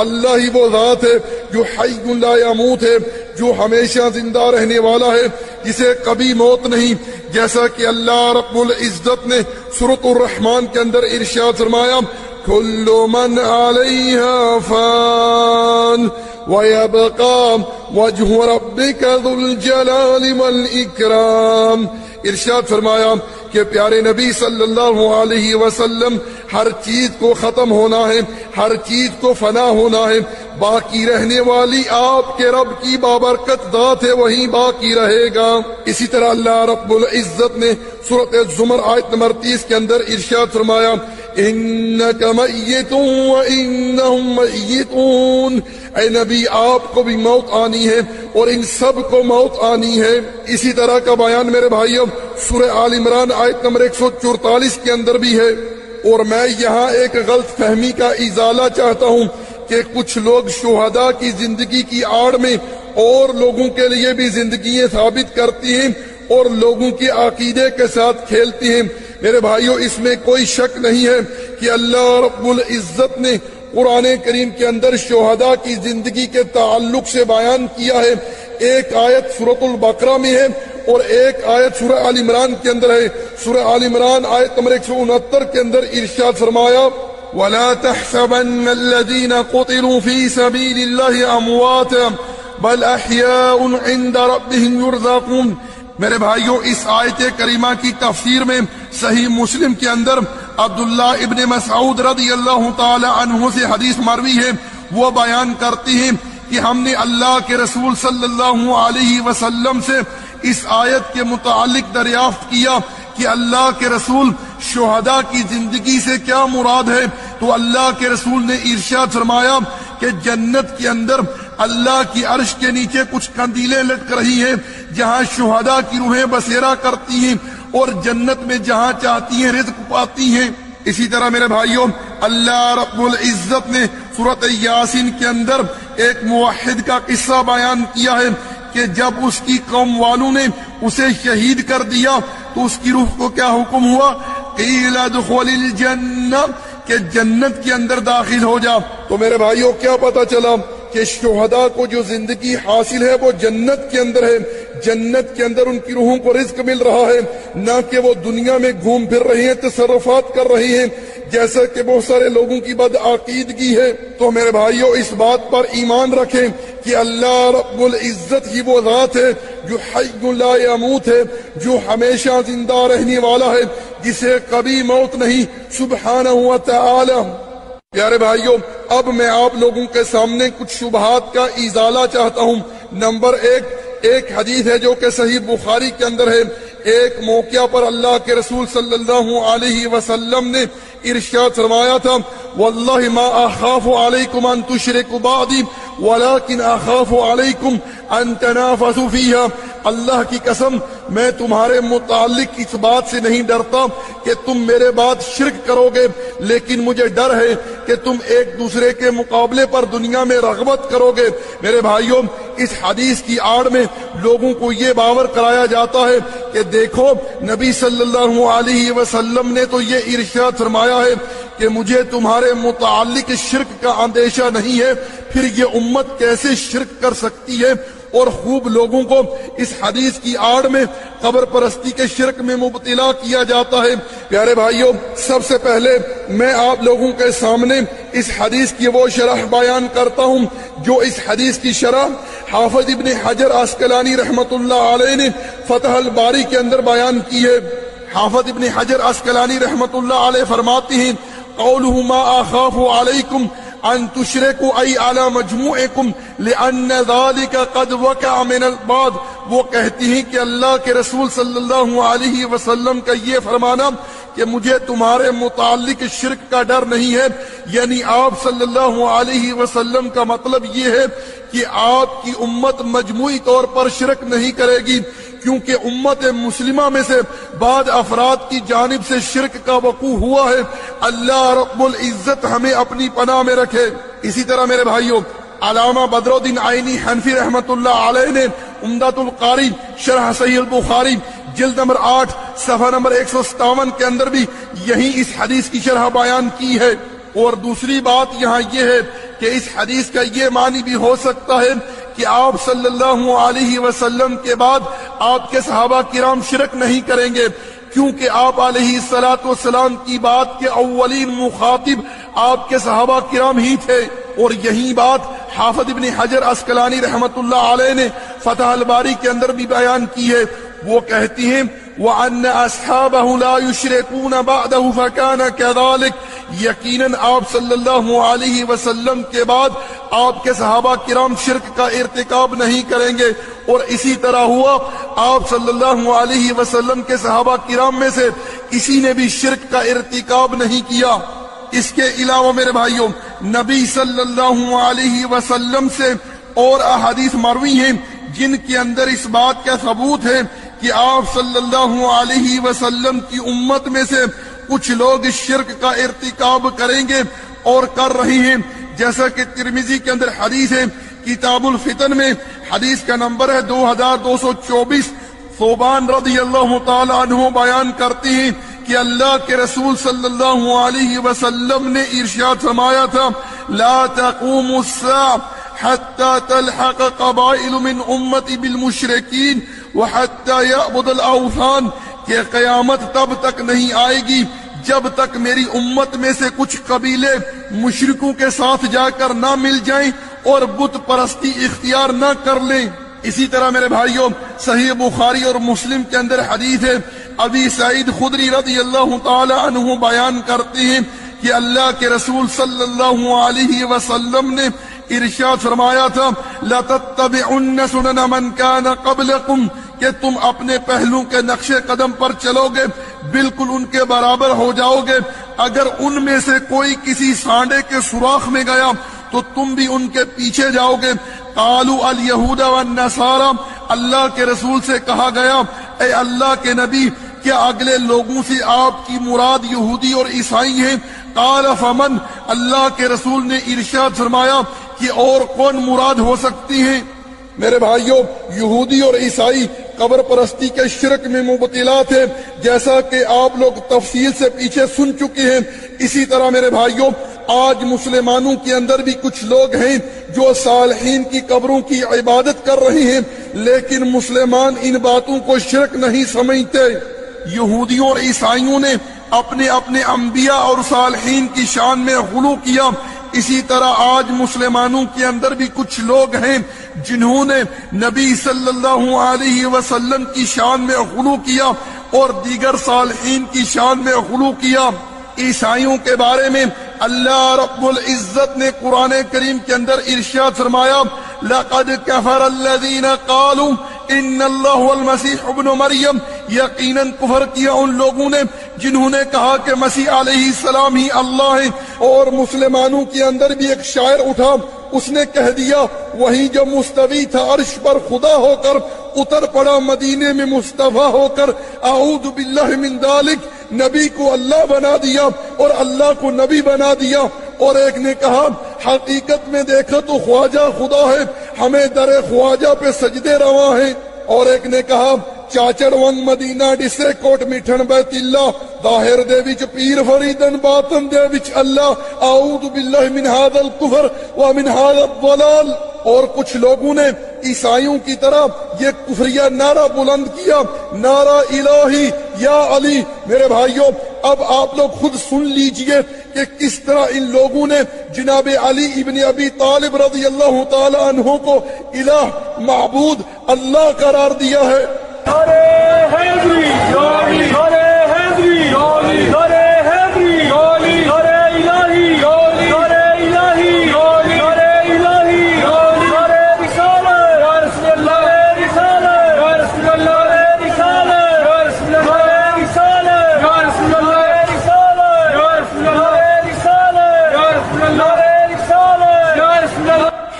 اللہ ہی وہ ذات ہے جو حی لا یموت ہے، جو ہمیشہ زندہ رہنے والا ہے، جسے کبھی موت نہیں، جیسا کہ اللہ رب العزت نے سورۃ الرحمن کے اندر ارشاد فرمایا کل من علیہا فان وَيَبْقَى وَجْهُ رَبِّكَ ذُو الْجَلَالِ وَالْإِكْرَامِ۔ ارشاد فرمایا کہ پیارے نبی صلی اللہ علیہ وسلم ہر چیز کو ختم ہونا ہے، ہر چیز کو فنا ہونا ہے، باقی رہنے والی آپ کے رب کی بابرکت ذات ہے، وہی باقی رہے گا۔ اسی طرح اللہ رب العزت نے سورۃ الزمر آیت نمبر 30 کے اندر ارشاد فرمایا انک میت وانہم میتون، اے نبی آپ کو بھی موت آنی ہے اور ان سب کو موت آنی ہے۔ اسی طرح کا بیان میرے بھائیوں سورہ آل عمران آیت نمبر 144 کے اندر بھی ہے۔ اور میں یہاں ایک غلط فہمی کا ازالہ چاہتا ہوں کہ کچھ لوگ شہداء کی زندگی کی آڑ میں اور لوگوں کے لیے بھی زندگیاں ثابت کرتی ہیں اور لوگوں کے عقیدے کے ساتھ کھیلتی ہیں۔ میرے بھائیوں اس میں کوئی شک نہیں ہے کہ اللہ رب العزت نے قرآن کریم کے اندر شہداء کی زندگی کے تعلق سے بیان کیا ہے۔ ایک آیت سورۃ البقرہ میں ہے اور ایک آیت سورہ آل عمران کے اندر ہے۔ سورہ آل عمران آیت نمبر 169 کے اندر ارشاد فرمایا وَلَا تَحْسَبَنَّ الَّذِينَ قُتِلُوا فِي سَبِيلِ اللَّهِ أَمْوَاتًا بَلْ أَحْيَاءٌ عِندَ رَبِّهِمْ يُرْزَقُونَ۔ میرے بھائیوں اس آیت کریمہ کی تفسیر میں صحیح مسلم کے اندر عبداللہ ابن مسعود رضی اللہ تعالی عنہ سے حدیث مروی ہے، وہ بیان کرتی ہیں کہ ہم نے اللہ کے رسول صلی اللہ علیہ وسلم سے اس آیت کے متعلق دریافت کیا کہ اللہ کے رسول شہداء کی زندگی سے کیا مراد ہے، تو اللہ کے رسول نے ارشاد فرمایا کہ جنت کے اندر اللہ کی عرش کے نیچے کچھ قندیلیں لٹک رہی ہیں جہاں شہداء کی روحیں بسیرا کرتی ہیں اور جنت میں جہاں چاہتی ہیں رزق پاتی ہیں۔ اسی طرح میرے بھائیوں اللہ رب العزت نے سورۃ یاسین کے اندر ایک موحد کا قصہ بیان کیا ہے کہ جب اس کی قوم والوں نے اسے شہید کر دیا تو اس کی روح کو کیا حکم ہوا قیل ادخل الجنہ کہ جنت کے اندر داخل ہو جا۔ تو میرے بھائیوں کیا پتا چلا کہ شہداء کو جو زندگی حاصل ہے وہ جنت کے اندر ہے، جنت کے اندر ان کی روحوں کو رزق مل رہا ہے، نہ کہ وہ دنیا میں گھوم پھر رہی ہیں، تصرفات کر رہی ہیں جیسا کہ بہت سارے لوگوں کی بدعقیدگی ہے۔ تو میرے بھائیوں اس بات پر ایمان رکھیں کہ اللہ رب العزت ہی وہ ذات ہے جو حی لا یموت ہے، جو ہمیشہ زندہ رہنے والا ہے، جسے کبھی موت نہیں، سبحانہ و تعالی۔ پیارے بھائیوں، اب میں آپ لوگوں کے سامنے کچھ شبہات کا ازالہ چاہتا ہوں۔ نمبر ایک حدیث ہے جو کہ صحیح بخاری کے اندر ہے۔ ایک موقع پر اللہ کے رسول صلی اللہ علیہ وسلم نے ارشاد فرمایا تھا، واللہ ما اخاف علیکم ان تشرکوا بعدی ولکن اخاف علیکم ان تنافسوا فیہا۔ اللہ کی قسم میں تمہارے متعلق اس بات سے نہیں ڈرتا کہ تم میرے بعد شرک کرو گے، لیکن مجھے ڈر ہے کہ تم ایک دوسرے کے مقابلے پر دنیا میں رغبت کرو گے۔ میرے بھائیوں، اس حدیث کی آڑ میں لوگوں کو یہ باور کرایا جاتا ہے کہ دیکھو نبی صلی اللہ علیہ وسلم نے تو یہ ارشاد فرمایا ہے کہ مجھے تمہارے متعلق شرک کا اندیشہ نہیں ہے، پھر یہ امت کیسے شرک کر سکتی ہے؟ اور خوب لوگوں کو اس حدیث کی آڑ میں قبر پرستی کے شرک میں مبتلا کیا جاتا ہے۔ پیارے بھائیوں، سب سے پہلے میں آپ لوگوں کے سامنے اس حدیث کی وہ شرح بیان کرتا ہوں جو اس حدیث کی شرح حافظ ابن حجر عسقلانی رحمت اللہ علیہ نے فتح الباری کے اندر بیان کی ہے۔ حافظ ابن حجر عسقلانی رحمت اللہ علیہ فرماتے ہیں، قولہ ما اخاف علیکم ان تشرکوا ای علی مجموعکم لان ذلک قد وقع من البعض۔ وہ کہتی ہیں کہ اللہ کے رسول صلی اللہ علیہ وسلم کا یہ فرمانا کہ مجھے تمہارے متعلق شرک کا ڈر نہیں ہے، یعنی آپ صلی اللہ علیہ وسلم کا مطلب یہ ہے کہ آپ کی امت مجموعی طور پر شرک نہیں کرے گی، کیونکہ امت مسلمہ میں سے بعض افراد کی جانب سے شرک کا وقوع ہوا ہے۔ اللہ رب العزت ہمیں اپنی پناہ میں رکھے۔ اسی طرح میرے بھائیوں، علامہ بدر الدین عینی حنفی رحمت اللہ علیہ نے عمدۃ القاری شرح صحیح البخاری جلد نمبر 8 صفحہ نمبر 157 کے اندر بھی یہی اس حدیث کی شرح بیان کی ہے۔ اور دوسری بات یہاں یہ ہے کہ اس حدیث کا یہ معنی بھی ہو سکتا ہے کہ آپ صلی اللہ علیہ وسلم کے بعد آپ کے صحابہ کرام شرک نہیں کریں گے، کیونکہ آپ علیہ السلام کی بات کے اولین مخاطب آپ کے صحابہ کرام ہی تھے۔ اور یہی بات حافظ ابن حجر عسقلانی رحمت اللہ علیہ نے فتح الباری کے اندر بھی بیان کی ہے۔ وہ کہتی ہیں وَأَنَّ أَصْحَابَهُ لَا يُشْرِكُونَ بَعْدَهُ فَكَانَ كَذَلِكَ۔ یقیناً آپ صلی اللہ علیہ وسلم کے بعد آپ کے صحابہ کرام شرک کا ارتکاب نہیں کریں گے، اور اسی طرح ہوا آپ صلی اللہ علیہ وسلم کے صحابہ کرام میں سے کسی نے بھی شرک کا ارتکاب نہیں کیا۔ اس کے علاوہ میرے بھائیوں، نبی صلی اللہ علیہ وسلم سے اور احادیث مروی ہیں جن کے اندر اس بات کا ثبوت ہے کہ آپ صلی اللہ علیہ وسلم کی امت میں سے کچھ لوگ شرک کا ارتکاب کریں گے اور کر رہی ہیں، جیسا کہ ترمذی کے اندر حدیث ہے کتاب الفتن میں، حدیث کا نمبر ہے 2224۔ ثوبان رضی اللہ تعالی عنہ بیان کرتے ہیں کہ اللہ کے رسول صلی اللہ علیہ وسلم نے ارشاد فرمایا تھا، لا تقوم الساعة حتى تلحق قبائل من امتی بالمشرکین وحتى يعبد الاوثان، کہ قیامت تب تک نہیں آئے گی جب تک میری امت میں سے کچھ قبیلے مشرکوں کے ساتھ جا کر نہ مل جائیں اور بت پرستی اختیار نہ کر لیں۔ اسی طرح میرے بھائیوں، صحیح بخاری اور مسلم کے اندر حدیث ہے، ابی سعید خدری رضی اللہ تعالی عنہ بیان کرتے ہیں کہ اللہ کے رسول صلی اللہ علیہ وسلم نے ارشاد فرمایا تھا، لَتَتَّبِعُنَّ سُنَنَ مَنْ كَانَ قَبْلَكُمْ، کہ تم اپنے پہلو کے نقش قدم پر چلو گے، بالکل ان کے برابر ہو جاؤ گے۔ اگر ان میں سے کوئی کسی سانڈے کے سوراخ میں گیا تو تم بھی ان کے پیچھے جاؤ گے۔ قالوا الیہود والنصارى، اللہ کے رسول سے کہا گیا، اے اللہ کے نبی، کیا اگلے لوگوں سے آپ کی مراد یہودی اور عیسائی ہیں؟ قال فمن، اللہ کے رسول نے ارشاد فرمایا کہ اور کون مراد ہو سکتی ہیں؟ میرے بھائیوں، یہودی اور عیسائی قبر پرستی کے شرک میں مبتلا تھے، جیسا کہ آپ لوگ تفصیل سے پیچھے سن چکے ہیں۔ اسی طرح میرے بھائیوں، آج مسلمانوں کے اندر بھی کچھ لوگ ہیں جو صالحین کی قبروں کی عبادت کر رہے ہیں، لیکن مسلمان ان باتوں کو شرک نہیں سمجھتے۔ یہودیوں اور عیسائیوں نے اپنے اپنے انبیاء اور صالحین کی شان میں غلو کیا، اسی طرح آج مسلمانوں کے اندر بھی کچھ لوگ ہیں جنہوں نے نبی صلی اللہ علیہ وسلم کی شان میں غلو کیا اور دیگر صالحین کی شان میں غلو کیا۔ عیسائیوں کے بارے میں اللہ رب العزت نے قرآن کریم کے اندر ارشاد فرمایا، لَقَدْ كَفَرَ الَّذِينَ قَالُوا إِنَّ اللَّهُ وَالْمَسِيحُ ابْنُ مَرْيَمَ، یقیناً کفر کیا ان لوگوں نے جنہوں نے کہا کہ مسیح علیہ السلام ہی اللہ ہے۔ اور مسلمانوں کے اندر بھی ایک شاعر اٹھا، اس نے کہہ دیا وہی جو مستوی تھا عرش پر خدا ہو کر، اتر پڑا مدینے میں مصطفیٰ ہو کر، اعوذ باللہ من ذالک، نبی کو اللہ بنا دیا اور اللہ کو نبی بنا دیا۔ اور ایک نے کہا حقیقت میں دیکھا تو خواجہ خدا ہے، ہمیں در خواجہ پہ سجدے رواں ہیں۔ اور ایک نے کہا چاچڑ ونگ مدینہ ڈسے کوٹ میٹھن بیت اللہ، ظاہر دے وچ پیر فریدن باطن دے وچ اللہ، اعوذ باللہ من ھذا الکفر ومن ھذا الضلال۔ اور کچھ لوگوں نے عیسائیوں کی طرح یہ کفریہ نعرہ بلند کیا، نعرہ الہی یا علی۔ میرے بھائیوں، اب آپ لوگ خود سن لیجئے کہ کس طرح ان لوگوں نے جناب علی ابن ابی طالب رضی اللہ تعالی عنہ کو الہ، معبود، اللہ قرار دیا ہے۔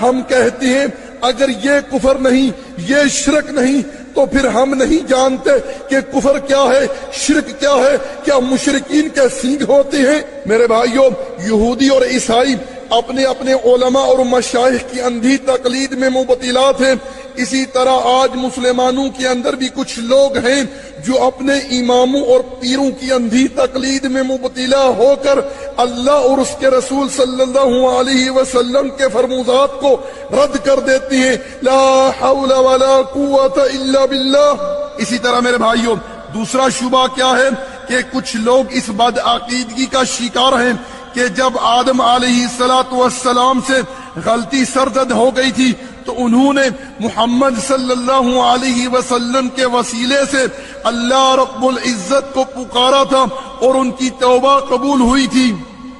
ہم کہتے ہیں اگر یہ کفر نہیں، یہ شرک نہیں، تو پھر ہم نہیں جانتے کہ کفر کیا ہے، شرک کیا ہے، کیا مشرکین کے سینگ ہوتے ہیں؟ میرے بھائیوں، یہودی اور عیسائی اپنے اپنے علماء اور مشائخ کی اندھی تقلید میں مبتلا تھے، اسی طرح آج مسلمانوں کے اندر بھی کچھ لوگ ہیں جو اپنے اماموں اور پیروں کی اندھی تقلید میں مبتلا ہو کر اللہ اور اس کے رسول صلی اللہ علیہ وسلم کے فرموزات کو رد کر دیتے ہیں، لا حول ولا قوت الا باللہ۔ اسی طرح میرے بھائیوں، دوسرا شبہ کیا ہے کہ کچھ لوگ اس بد عقیدگی کا شکار ہیں کہ جب آدم علیہ السلام سے غلطی سرزد ہو گئی تھی تو انہوں نے محمد صلی اللہ علیہ وسلم کے وسیلے سے اللہ رب العزت کو پکارا تھا اور ان کی توبہ قبول ہوئی تھی۔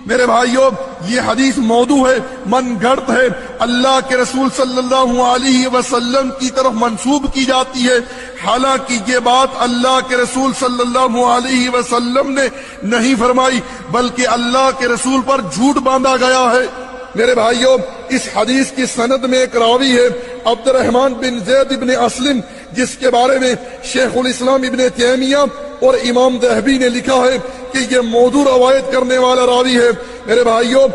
میرے بھائیوں، یہ حدیث موضوع ہے، من گھڑت ہے، اللہ کے رسول صلی اللہ علیہ وسلم کی طرف منسوب کی جاتی ہے، حالانکہ یہ بات اللہ کے رسول صلی اللہ علیہ وسلم نے نہیں فرمائی، بلکہ اللہ کے رسول پر جھوٹ باندھا گیا ہے۔ میرے بھائیوں، اس حدیث کی سند میں ایک راوی ہے عبد الرحمن بن زید بن اسلم، جس کے بارے میں شیخ الاسلام ابن تیمیہ اور امام ذہبی نے لکھا ہے کہ یہ موضوع روایت کرنے والا راوی ہے۔ میرے بھائیوں،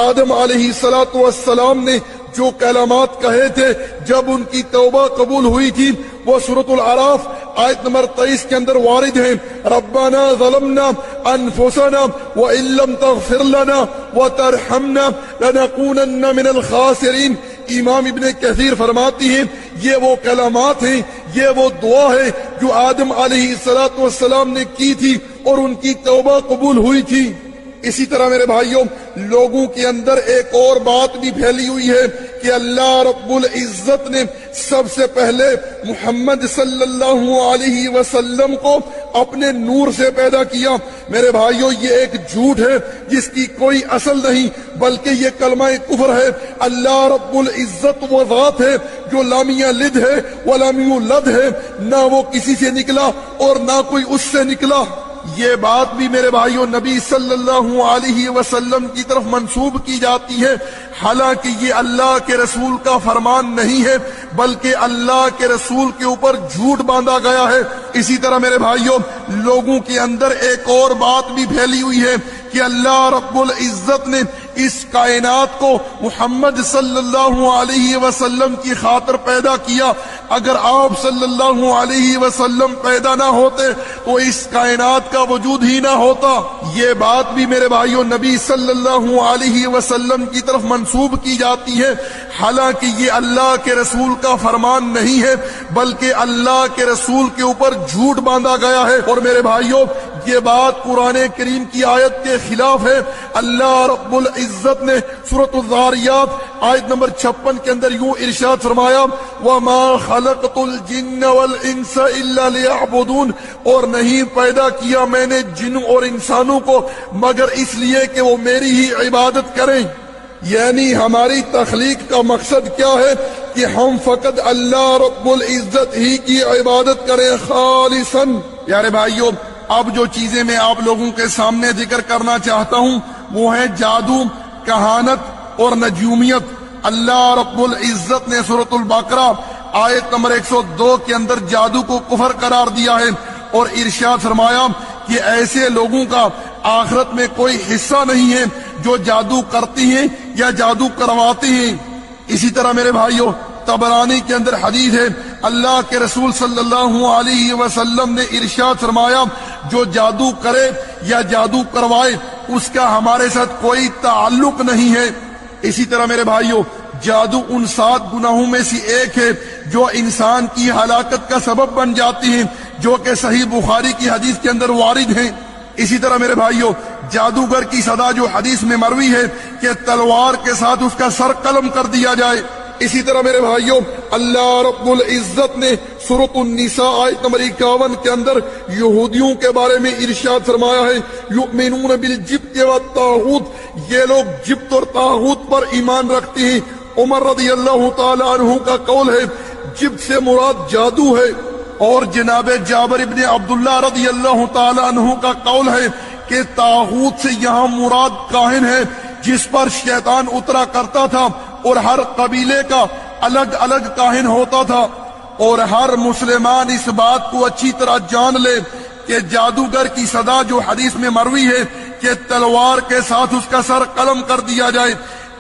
آدم علیہ السلام نے جو کلمات کہے تھے جب ان کی توبہ قبول ہوئی تھی، وہ سورۃ الاعراف آیت نمبر 23 کے اندر وارد ہیں، ربنا ظلمنا انفسنا وان لم تغفر لنا وترحمنا لنكونن من الخاسرین۔ امام ابن کثیر فرماتی ہیں یہ وہ کلمات ہیں، یہ وہ دعا ہے جو آدم علیہ السلام نے کی تھی اور ان کی توبہ قبول ہوئی تھی۔ اسی طرح میرے بھائیوں، لوگوں کے اندر ایک اور بات بھی پھیلی ہوئی ہے کہ اللہ رب العزت نے سب سے پہلے محمد صلی اللہ علیہ وسلم کو اپنے نور سے پیدا کیا۔ میرے بھائیوں، یہ ایک جھوٹ ہے جس کی کوئی اصل نہیں، بلکہ یہ کلمہ کفر ہے۔ اللہ رب العزت وہ ذات ہے جو لم یلد ہے ولم یولد ہے، نہ وہ کسی سے نکلا اور نہ کوئی اس سے نکلا۔ یہ بات بھی میرے بھائیوں نبی صلی اللہ علیہ وسلم کی طرف منسوب کی جاتی ہے، حالانکہ یہ اللہ کے رسول کا فرمان نہیں ہے، بلکہ اللہ کے رسول کے اوپر جھوٹ باندھا گیا ہے۔ اسی طرح میرے بھائیوں، لوگوں کے اندر ایک اور بات بھی پھیلی ہوئی ہے کہ اللہ رب العزت نے اس کائنات کو محمد صلی اللہ علیہ وسلم کی خاطر پیدا کیا. اگر آپ صلی اللہ علیہ وسلم پیدا نہ ہوتے تو اس کائنات کا وجود ہی نہ ہوتا. یہ بات بھی میرے بھائیوں نبی صلی اللہ علیہ وسلم کی طرف منسوب کی جاتی ہے، حالانکہ یہ اللہ کے رسول کا فرمان نہیں ہے بلکہ اللہ کے رسول کے اوپر جھوٹ باندھا گیا ہے. اور میرے بھائیوں یہ بات قرآن کریم کی آیت کے خلاف ہے. اللہ رب العزت نے سورۃ الذاریات آیت نمبر 56 کے اندر یوں ارشاد فرمایا وَمَا خَلَقْتُ الْجِنَّ وَالْإِنسَ إِلَّا لِيَعْبُدُونَ، اور نہیں پیدا کیا میں نے جن اور انسانوں کو مگر اس لیے کہ وہ میری ہی عبادت کریں. یعنی ہماری تخلیق کا مقصد کیا ہے کہ ہم فقط اللہ رب العزت ہی کی عبادت کریں خالصاً. پیارے بھائیوں اب جو چیزیں میں آپ لوگوں کے سامنے ذکر کرنا چاہتا ہوں وہ ہے جادو، کہانت اور نجومیت. اللہ رب العزت نے سورۃ البقرہ آیت نمبر 102 کے اندر جادو کو کفر قرار دیا ہے اور ارشاد فرمایا کہ ایسے لوگوں کا آخرت میں کوئی حصہ نہیں ہے جو جادو کرتی ہیں یا جادو کرواتے ہیں. اسی طرح میرے بھائیوں طبرانی کے اندر حدیث ہے اللہ کے رسول صلی اللہ علیہ وسلم نے ارشاد فرمایا جو جادو کرے یا جادو کروائے اس کا ہمارے ساتھ کوئی تعلق نہیں ہے. اسی طرح میرے بھائیوں جادو ان 7 گناہوں میں سے ایک ہے جو انسان کی ہلاکت کا سبب بن جاتی ہیں، جو کہ صحیح بخاری کی حدیث کے اندر وارد ہیں. اسی طرح میرے بھائیوں جادوگر کی سزا جو حدیث میں مروی ہے کہ تلوار کے ساتھ اس کا سر قلم کر دیا جائے. اسی طرح میرے بھائیوں اللہ رب العزت نے سورۃ النساء آیت نمبر 51 کے اندر یہودیوں کے بارے میں ارشاد فرمایا ہے یؤمنون بالجبت والطاغوت، یہ لوگ جبت اور طاغوت پر ایمان رکھتے ہیں. عمر رضی اللہ تعالی عنہ کا قول ہے جبت سے مراد جادو ہے، اور جناب جابر ابن عبداللہ رضی اللہ تعالی عنہ کا قول ہے کہ طاغوت سے یہاں مراد کاہن ہے جس پر شیطان اترا کرتا تھا اور ہر قبیلے کا الگ الگ کاہن ہوتا تھا. اور ہر مسلمان اس بات کو اچھی طرح جان لے کہ جادوگر کی سزا جو حدیث میں مروی ہے کہ تلوار کے ساتھ اس کا سر قلم کر دیا جائے.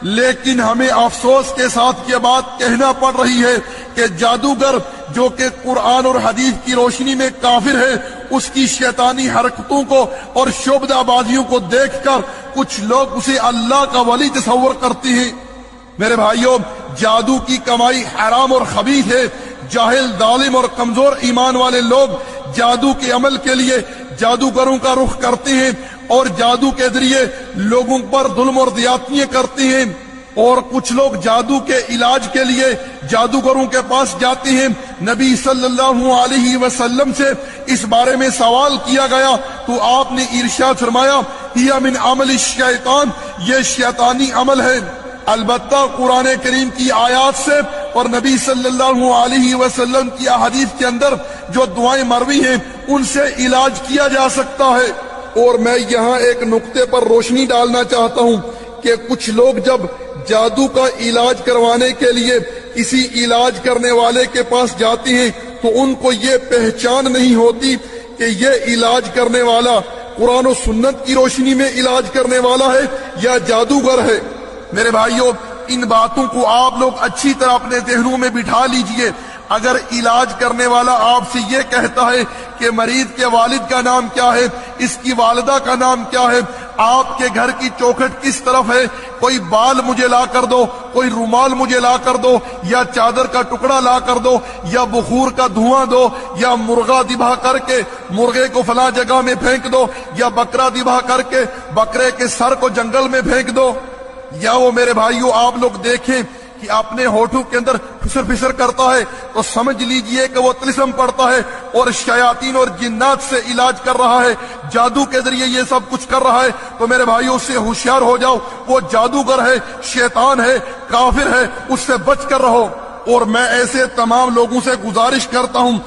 لیکن ہمیں افسوس کے ساتھ یہ بات کہنا پڑ رہی ہے کہ جادوگر جو کہ قرآن اور حدیث کی روشنی میں کافر ہے اس کی شیطانی حرکتوں کو اور شعبدہ بازیوں کو دیکھ کر کچھ لوگ اسے اللہ کا ولی تصور کرتے ہیں. میرے بھائیوں جادو کی کمائی حرام اور خبیث ہے. جاہل، ظالم اور کمزور ایمان والے لوگ جادو کے عمل کے لیے جادوگروں کا رخ کرتے ہیں اور جادو کے ذریعے لوگوں پر ظلم اور زیادتیاں کرتے ہیں. اور کچھ لوگ جادو کے علاج کے لیے جادوگروں کے پاس جاتے ہیں. نبی صلی اللہ علیہ وسلم سے اس بارے میں سوال کیا گیا تو آپ نے ارشاد فرمایا ہی من عمل الشیطان، یہ شیطانی عمل ہے. البتہ قرآن کریم کی آیات سے اور نبی صلی اللہ علیہ وسلم کی احادیث کے اندر جو دعائیں مروی ہیں ان سے علاج کیا جا سکتا ہے. اور میں یہاں ایک نقطے پر روشنی ڈالنا چاہتا ہوں کہ کچھ لوگ جب جادو کا علاج کروانے کے لیے کسی علاج کرنے والے کے پاس جاتے ہیں تو ان کو یہ پہچان نہیں ہوتی کہ یہ علاج کرنے والا قرآن و سنت کی روشنی میں علاج کرنے والا ہے یا جادوگر ہے. میرے بھائیوں ان باتوں کو آپ لوگ اچھی طرح اپنے ذہنوں میں بٹھا لیجئے. اگر علاج کرنے والا آپ سے یہ کہتا ہے کہ مریض کے والد کا نام کیا ہے، اس کی والدہ کا نام کیا ہے، آپ کے گھر کی چوکھٹ کس طرف ہے، کوئی بال مجھے لا کر دو، کوئی رومال مجھے لا کر دو، یا چادر کا ٹکڑا لا کر دو، یا بخور کا دھواں دو، یا مرغا ذبح کر کے مرغے کو فلاں جگہ میں پھینک دو، یا بکرا ذبح کر کے بکرے کے سر کو جنگل میں پھینک دو، یا وہ میرے بھائیوں آپ لوگ دیکھیں کہ اپنے ہونٹوں کے اندر پھسر پھسر کرتا ہے تو سمجھ لیجئے کہ وہ طلسم پڑتا ہے اور شیاطین اور جنات سے علاج کر رہا ہے، جادو کے ذریعے یہ سب کچھ کر رہا ہے. تو میرے بھائیوں اس سے ہوشیار ہو جاؤ، وہ جادوگر ہے، شیطان ہے، کافر ہے، اس سے بچ کر رہو. اور میں ایسے تمام لوگوں سے گزارش کرتا ہوں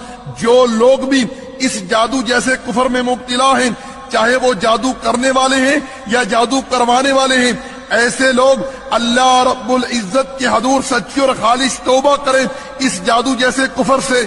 جو لوگ بھی اس جادو جیسے کفر میں مبتلا ہیں، چاہے وہ جادو کرنے والے ہیں یا جادو کروانے والے ہیں، ایسے لوگ اللہ رب العزت کے حضور سچی اور خالص توبہ کریں اس جادو جیسے کفر سے.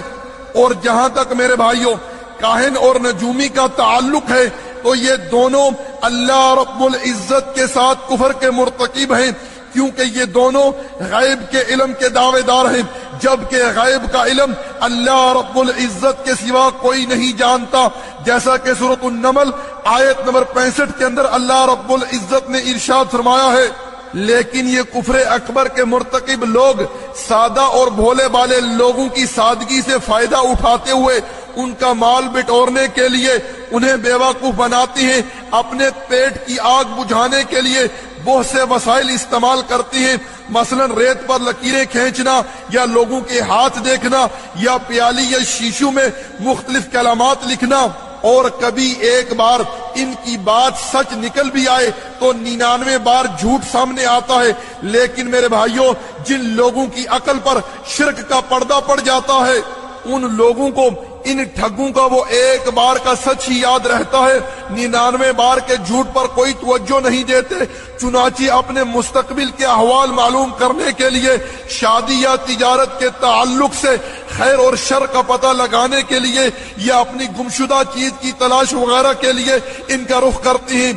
اور جہاں تک میرے بھائیوں کاہن اور نجومی کا تعلق ہے، تو یہ دونوں اللہ رب العزت کے ساتھ کفر کے مرتکب ہیں، کیونکہ یہ دونوں غیب کے علم کے دعوے دار ہیں، جبکہ غیب کا علم اللہ رب العزت کے سوا کوئی نہیں جانتا، جیسا کہ سورۃ النمل آیت نمبر 65 کے اندر اللہ رب العزت نے ارشاد فرمایا ہے۔ لیکن یہ کفر اکبر کے مرتکب لوگ سادہ اور بھولے بالے لوگوں کی سادگی سے فائدہ اٹھاتے ہوئے ان کا مال بٹورنے کے لیے انہیں بیوقوف بناتی ہیں، اپنے پیٹ کی آگ بجھانے کے لیے بہت سے وسائل استعمال کرتی ہیں، مثلا ریت پر لکیریں کھینچنا یا لوگوں کے ہاتھ دیکھنا یا پیالی یا شیشوں میں مختلف کلمات لکھنا، اور کبھی ایک بار ان کی بات سچ نکل بھی آئے تو 99 بار جھوٹ سامنے آتا ہے۔ لیکن میرے بھائیوں، جن لوگوں کی عقل پر شرک کا پردہ پڑ جاتا ہے ان لوگوں کو ان ٹھگوں کا وہ ایک بار کا سچ ہی یاد رہتا ہے، 99 بار کے جھوٹ پر کوئی توجہ نہیں دیتے۔ چنانچہ اپنے مستقبل کے احوال معلوم کرنے کے لیے، شادی یا تجارت کے تعلق سے خیر اور شر کا پتہ لگانے کے لیے یا اپنی گمشدہ چیز کی تلاش وغیرہ کے لیے ان کا رخ کرتی ہیں۔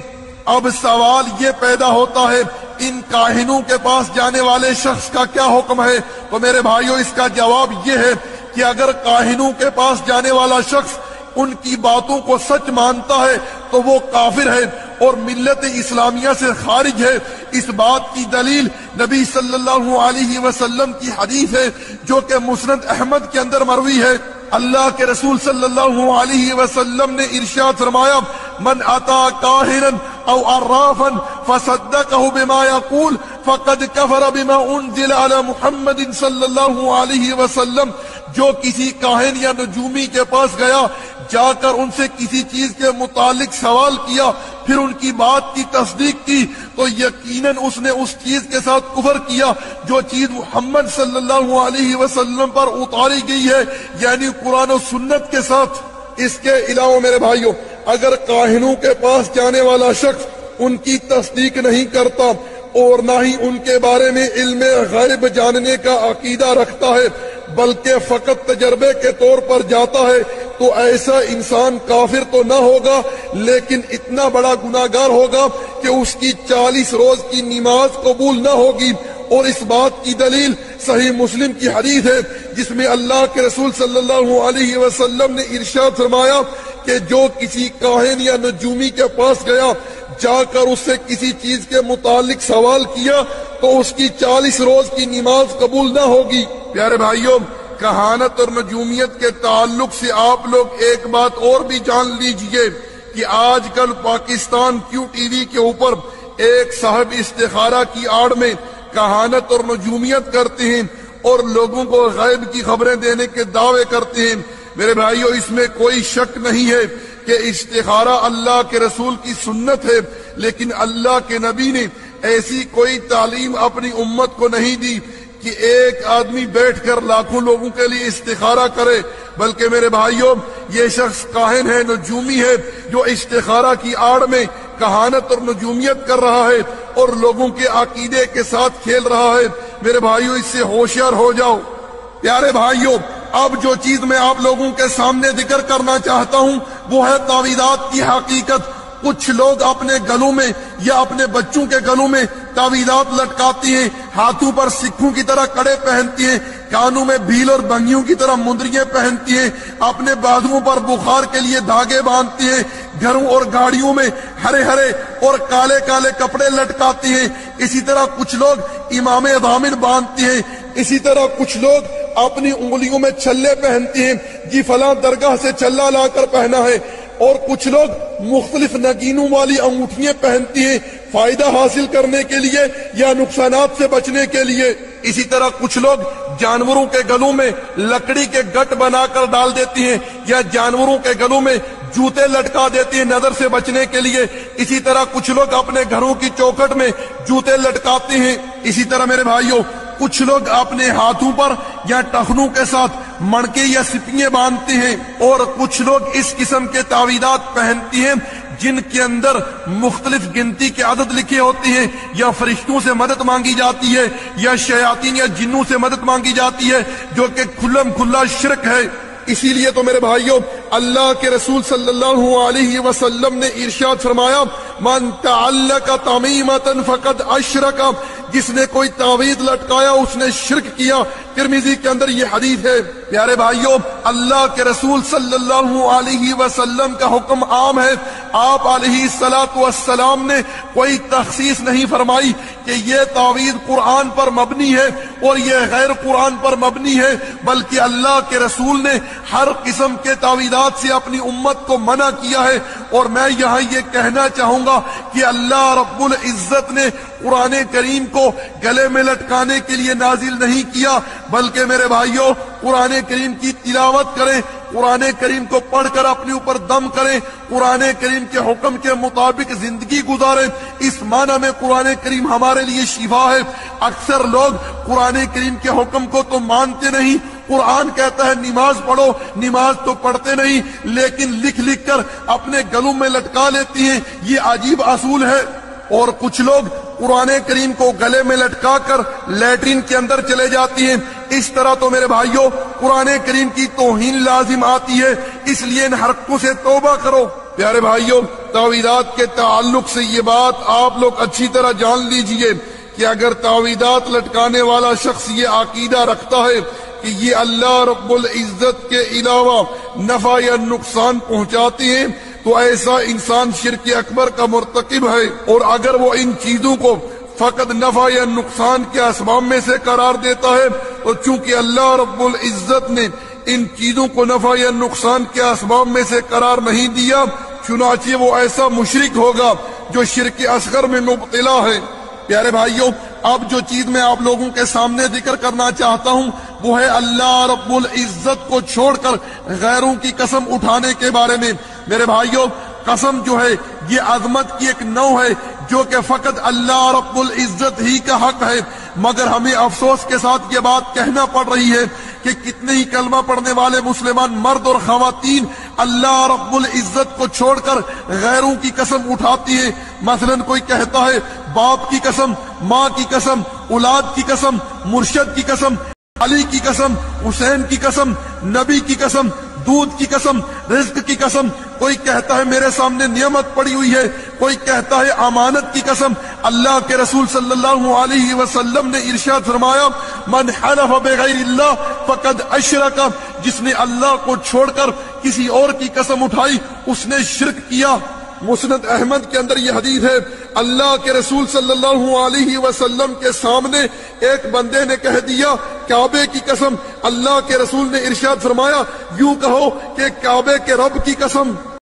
اب سوال یہ پیدا ہوتا ہے، ان کاہنوں کے پاس جانے والے شخص کا کیا حکم ہے؟ تو میرے بھائیوں، اس کا جواب یہ ہے کہ اگر کاہنوں کے پاس جانے والا شخص ان کی باتوں کو سچ مانتا ہے تو وہ کافر ہے اور ملت اسلامیہ سے خارج ہے۔ اس بات کی دلیل نبی صلی اللہ علیہ وسلم کی حدیث ہے جو کہ مسند احمد کے اندر مروی ہے۔ اللہ کے رسول صلی اللہ علیہ وسلم نے ارشاد فرمایا، من اتا کاہنا او عرافا فصدقہ بما یقول فقد کفر بما انزل علی محمد صلی اللہ علیہ وسلم۔ جو کسی کاہن یا نجومی کے پاس گیا، جا کر ان سے کسی چیز کے متعلق سوال کیا، پھر ان کی بات کی تصدیق کی، تو یقیناً اس نے اس چیز کے ساتھ کفر کیا جو چیز محمد صلی اللہ علیہ وسلم پر اتاری گئی ہے، یعنی قرآن و سنت کے ساتھ۔ اس کے علاوہ میرے بھائیوں، اگر کاہنوں کے پاس جانے والا شخص ان کی تصدیق نہیں کرتا اور نہ ہی ان کے بارے میں علم غیب جاننے کا عقیدہ رکھتا ہے بلکہ فقط تجربے کے طور پر جاتا ہے، تو ایسا انسان کافر تو نہ ہوگا لیکن اتنا بڑا گناہگار ہوگا کہ اس کی 40 روز کی نماز قبول نہ ہوگی۔ اور اس بات کی دلیل صحیح مسلم کی حدیث ہے جس میں اللہ کے رسول صلی اللہ علیہ وسلم نے ارشاد فرمایا کہ جو کسی کاہن یا نجومی کے پاس گیا، جا کر اس سے کسی چیز کے متعلق سوال کیا تو اس کی 40 روز کی نماز قبول نہ ہوگی۔ پیارے بھائیوں، کہانت اور نجومیت کے تعلق سے آپ لوگ ایک بات اور بھی جان لیجئے کہ آج کل پاکستان کیو ٹی وی کے اوپر ایک صاحب استخارہ کی آڑ میں کہانت اور نجومیت کرتے ہیں اور لوگوں کو غیب کی خبریں دینے کے دعوے کرتے ہیں۔ میرے بھائیوں، اس میں کوئی شک نہیں ہے کہ استخارہ اللہ کے رسول کی سنت ہے، لیکن اللہ کے نبی نے ایسی کوئی تعلیم اپنی امت کو نہیں دی کہ ایک آدمی بیٹھ کر لاکھوں لوگوں کے لیے استخارہ کرے، بلکہ میرے بھائیوں، یہ شخص کاہن ہے، نجومی ہے، جو استخارہ کی آڑ میں کہانت اور نجومیت کر رہا ہے اور لوگوں کے عقیدے کے ساتھ کھیل رہا ہے۔ میرے بھائیوں، اس سے ہوشیار ہو جاؤ۔ پیارے بھائیوں، اب جو چیز میں آپ لوگوں کے سامنے ذکر کرنا چاہتا ہوں وہ ہے تعویذات کی حقیقت۔ کچھ لوگ اپنے گلوں میں یا اپنے بچوں کے گلوں میں تعویذات لٹکاتی ہیں، ہاتھوں پر سکھوں کی طرح کڑے پہنتی ہیں، کانوں میں بھیل اور بنگیوں کی طرح مندریاں پہنتی ہیں، اپنے بازوؤں پر بخار کے لیے دھاگے باندھتی ہیں، گھروں اور گاڑیوں میں ہرے ہرے اور کالے کالے کپڑے لٹکاتی ہیں۔ اسی طرح کچھ لوگ امام ضامن باندھتی ہیں، اسی طرح کچھ لوگ اپنی انگلیوں میں چھلے پہنتی ہیں، جی فلاں درگاہ سے چھلا لا کر پہنا ہے، اور کچھ لوگ مختلف نگینوں والی انگوٹھیاں پہنتی ہیں فائدہ حاصل کرنے کے لیے یا نقصانات سے بچنے کے لیے۔ اسی طرح کچھ لوگ جانوروں کے گلوں میں لکڑی کے گٹ بنا کر ڈال دیتی ہیں یا جانوروں کے گلوں میں جوتے لٹکا دیتی ہیں نظر سے بچنے کے لیے۔ اسی طرح کچھ لوگ اپنے گھروں کی چوکھٹ میں جوتے لٹکاتے ہیں۔ اسی طرح میرے بھائیوں، کچھ لوگ اپنے ہاتھوں پر یا ٹخنوں کے ساتھ مڑکے یا سپیاں باندھتے ہیں، اور کچھ لوگ اس قسم کے تعویذات پہنتی ہیں جن کے اندر مختلف گنتی کے عدد لکھے ہوتے ہیں، یا فرشتوں سے مدد مانگی جاتی ہے یا شیاطین یا جنوں سے مدد مانگی جاتی ہے، جو کہ کھلم کھلا شرک ہے۔ اسی لیے تو میرے بھائیوں، اللہ کے رسول صلی اللہ علیہ وسلم نے ارشاد فرمایا من تعلق تمیمۃ فقد اشرک، جس نے کوئی تعویذ لٹکایا اس نے شرک کیا۔ ترمذی کے اندر یہ حدیث ہے۔ پیارے بھائیوں، اللہ کے رسول صلی اللہ علیہ وسلم کا حکم عام ہے۔ آپ علیہ الصلوۃ والسلام نے کوئی تخصیص نہیں فرمائی کہ یہ تعویذ قرآن پر مبنی ہے اور یہ غیر قرآن پر مبنی ہے، بلکہ اللہ کے رسول نے ہر قسم کے تعویذات سے اپنی امت کو منع کیا ہے۔ اور میں یہاں یہ کہنا چاہوں گا کہ اللہ رب العزت نے قرآن کریم کو گلے میں لٹکانے کے لیے نازل نہیں کیا، بلکہ میرے بھائیوں قرآن کریم کی تلاوت کریں، قرآن کریم کو پڑھ کر اپنے اوپر دم کریں، قرآن کریم کے حکم کے مطابق زندگی گزاریں۔ اس معنی میں قرآن کریم ہمارے لیے شفا ہے۔ اکثر لوگ قرآن کریم کے حکم کو تو مانتے نہیں، قرآن کہتا ہے نماز پڑھو، نماز تو پڑھتے نہیں، لیکن لکھ لکھ کر اپنے گلوں میں لٹکا لیتی ہیں۔ یہ عجیب اصول ہے۔ اور کچھ لوگ قرآن کریم کو گلے میں لٹکا کر لیٹرین کے اندر چلے جاتی ہیں۔ اس طرح تو میرے بھائیوں قرآن کریم کی توہین لازم آتی ہے، اس لیے ان حرکتوں سے توبہ کرو۔ پیارے بھائیوں، تعویذات کے تعلق سے یہ بات آپ لوگ اچھی طرح جان لیجئے کہ اگر تعویذات لٹکانے والا شخص یہ عقیدہ رکھتا ہے کہ یہ اللہ رب العزت کے علاوہ نفع یا نقصان پہنچاتے ہیں تو ایسا انسان شرک اکبر کا مرتکب ہے۔ اور اگر وہ ان چیزوں کو فقط نفع یا نقصان کے اسباب میں سے قرار دیتا ہے، اور چونکہ اللہ رب العزت نے ان چیزوں کو نفع یا نقصان کے اسباب میں سے قرار نہیں دیا، چنانچہ وہ ایسا مشرک ہوگا جو شرک اصغر میں مبتلا ہے۔ پیارے بھائیوں، اب جو چیز میں آپ لوگوں کے سامنے ذکر کرنا چاہتا ہوں وہ ہے اللہ رب العزت کو چھوڑ کر غیروں کی قسم اٹھانے کے بارے میں۔ میرے بھائیوں، قسم جو ہے یہ عظمت کی ایک نوع ہے جو کہ فقط اللہ رب العزت ہی کا حق ہے، مگر ہمیں افسوس کے ساتھ یہ بات کہنا پڑ رہی ہے کہ کتنے ہی کلمہ پڑھنے والے مسلمان مرد اور خواتین اللہ رب العزت کو چھوڑ کر غیروں کی قسم اٹھاتی ہیں۔ مثلا کوئی کہتا ہے باپ کی قسم، ماں کی قسم، اولاد کی قسم، مرشد کی قسم، علی کی قسم، حسین کی قسم، نبی کی قسم، دودھ کی قسم، رزق کی قسم۔ کوئی کہتا ہے میرے سامنے نعمت پڑی ہوئی ہے، کوئی کہتا ہے امانت کی قسم۔ اللہ کے رسول صلی اللہ علیہ وسلم نے ارشاد فرمایا من حلف بغیر اللہ فقد اشرک، جس نے اللہ کو چھوڑ کر کسی اور کی قسم اٹھائی اس نے شرک کیا۔ مسند احمد کے اندر یہ حدیث ہے، اللہ کے رسول صلی اللہ علیہ وسلم کے سامنے ایک بندے نے کہہ دیا کعبے کی قسم، اللہ کے رسول نے ارشاد فرمایا یوں کہو کہ کعبے کے رب کی قسم۔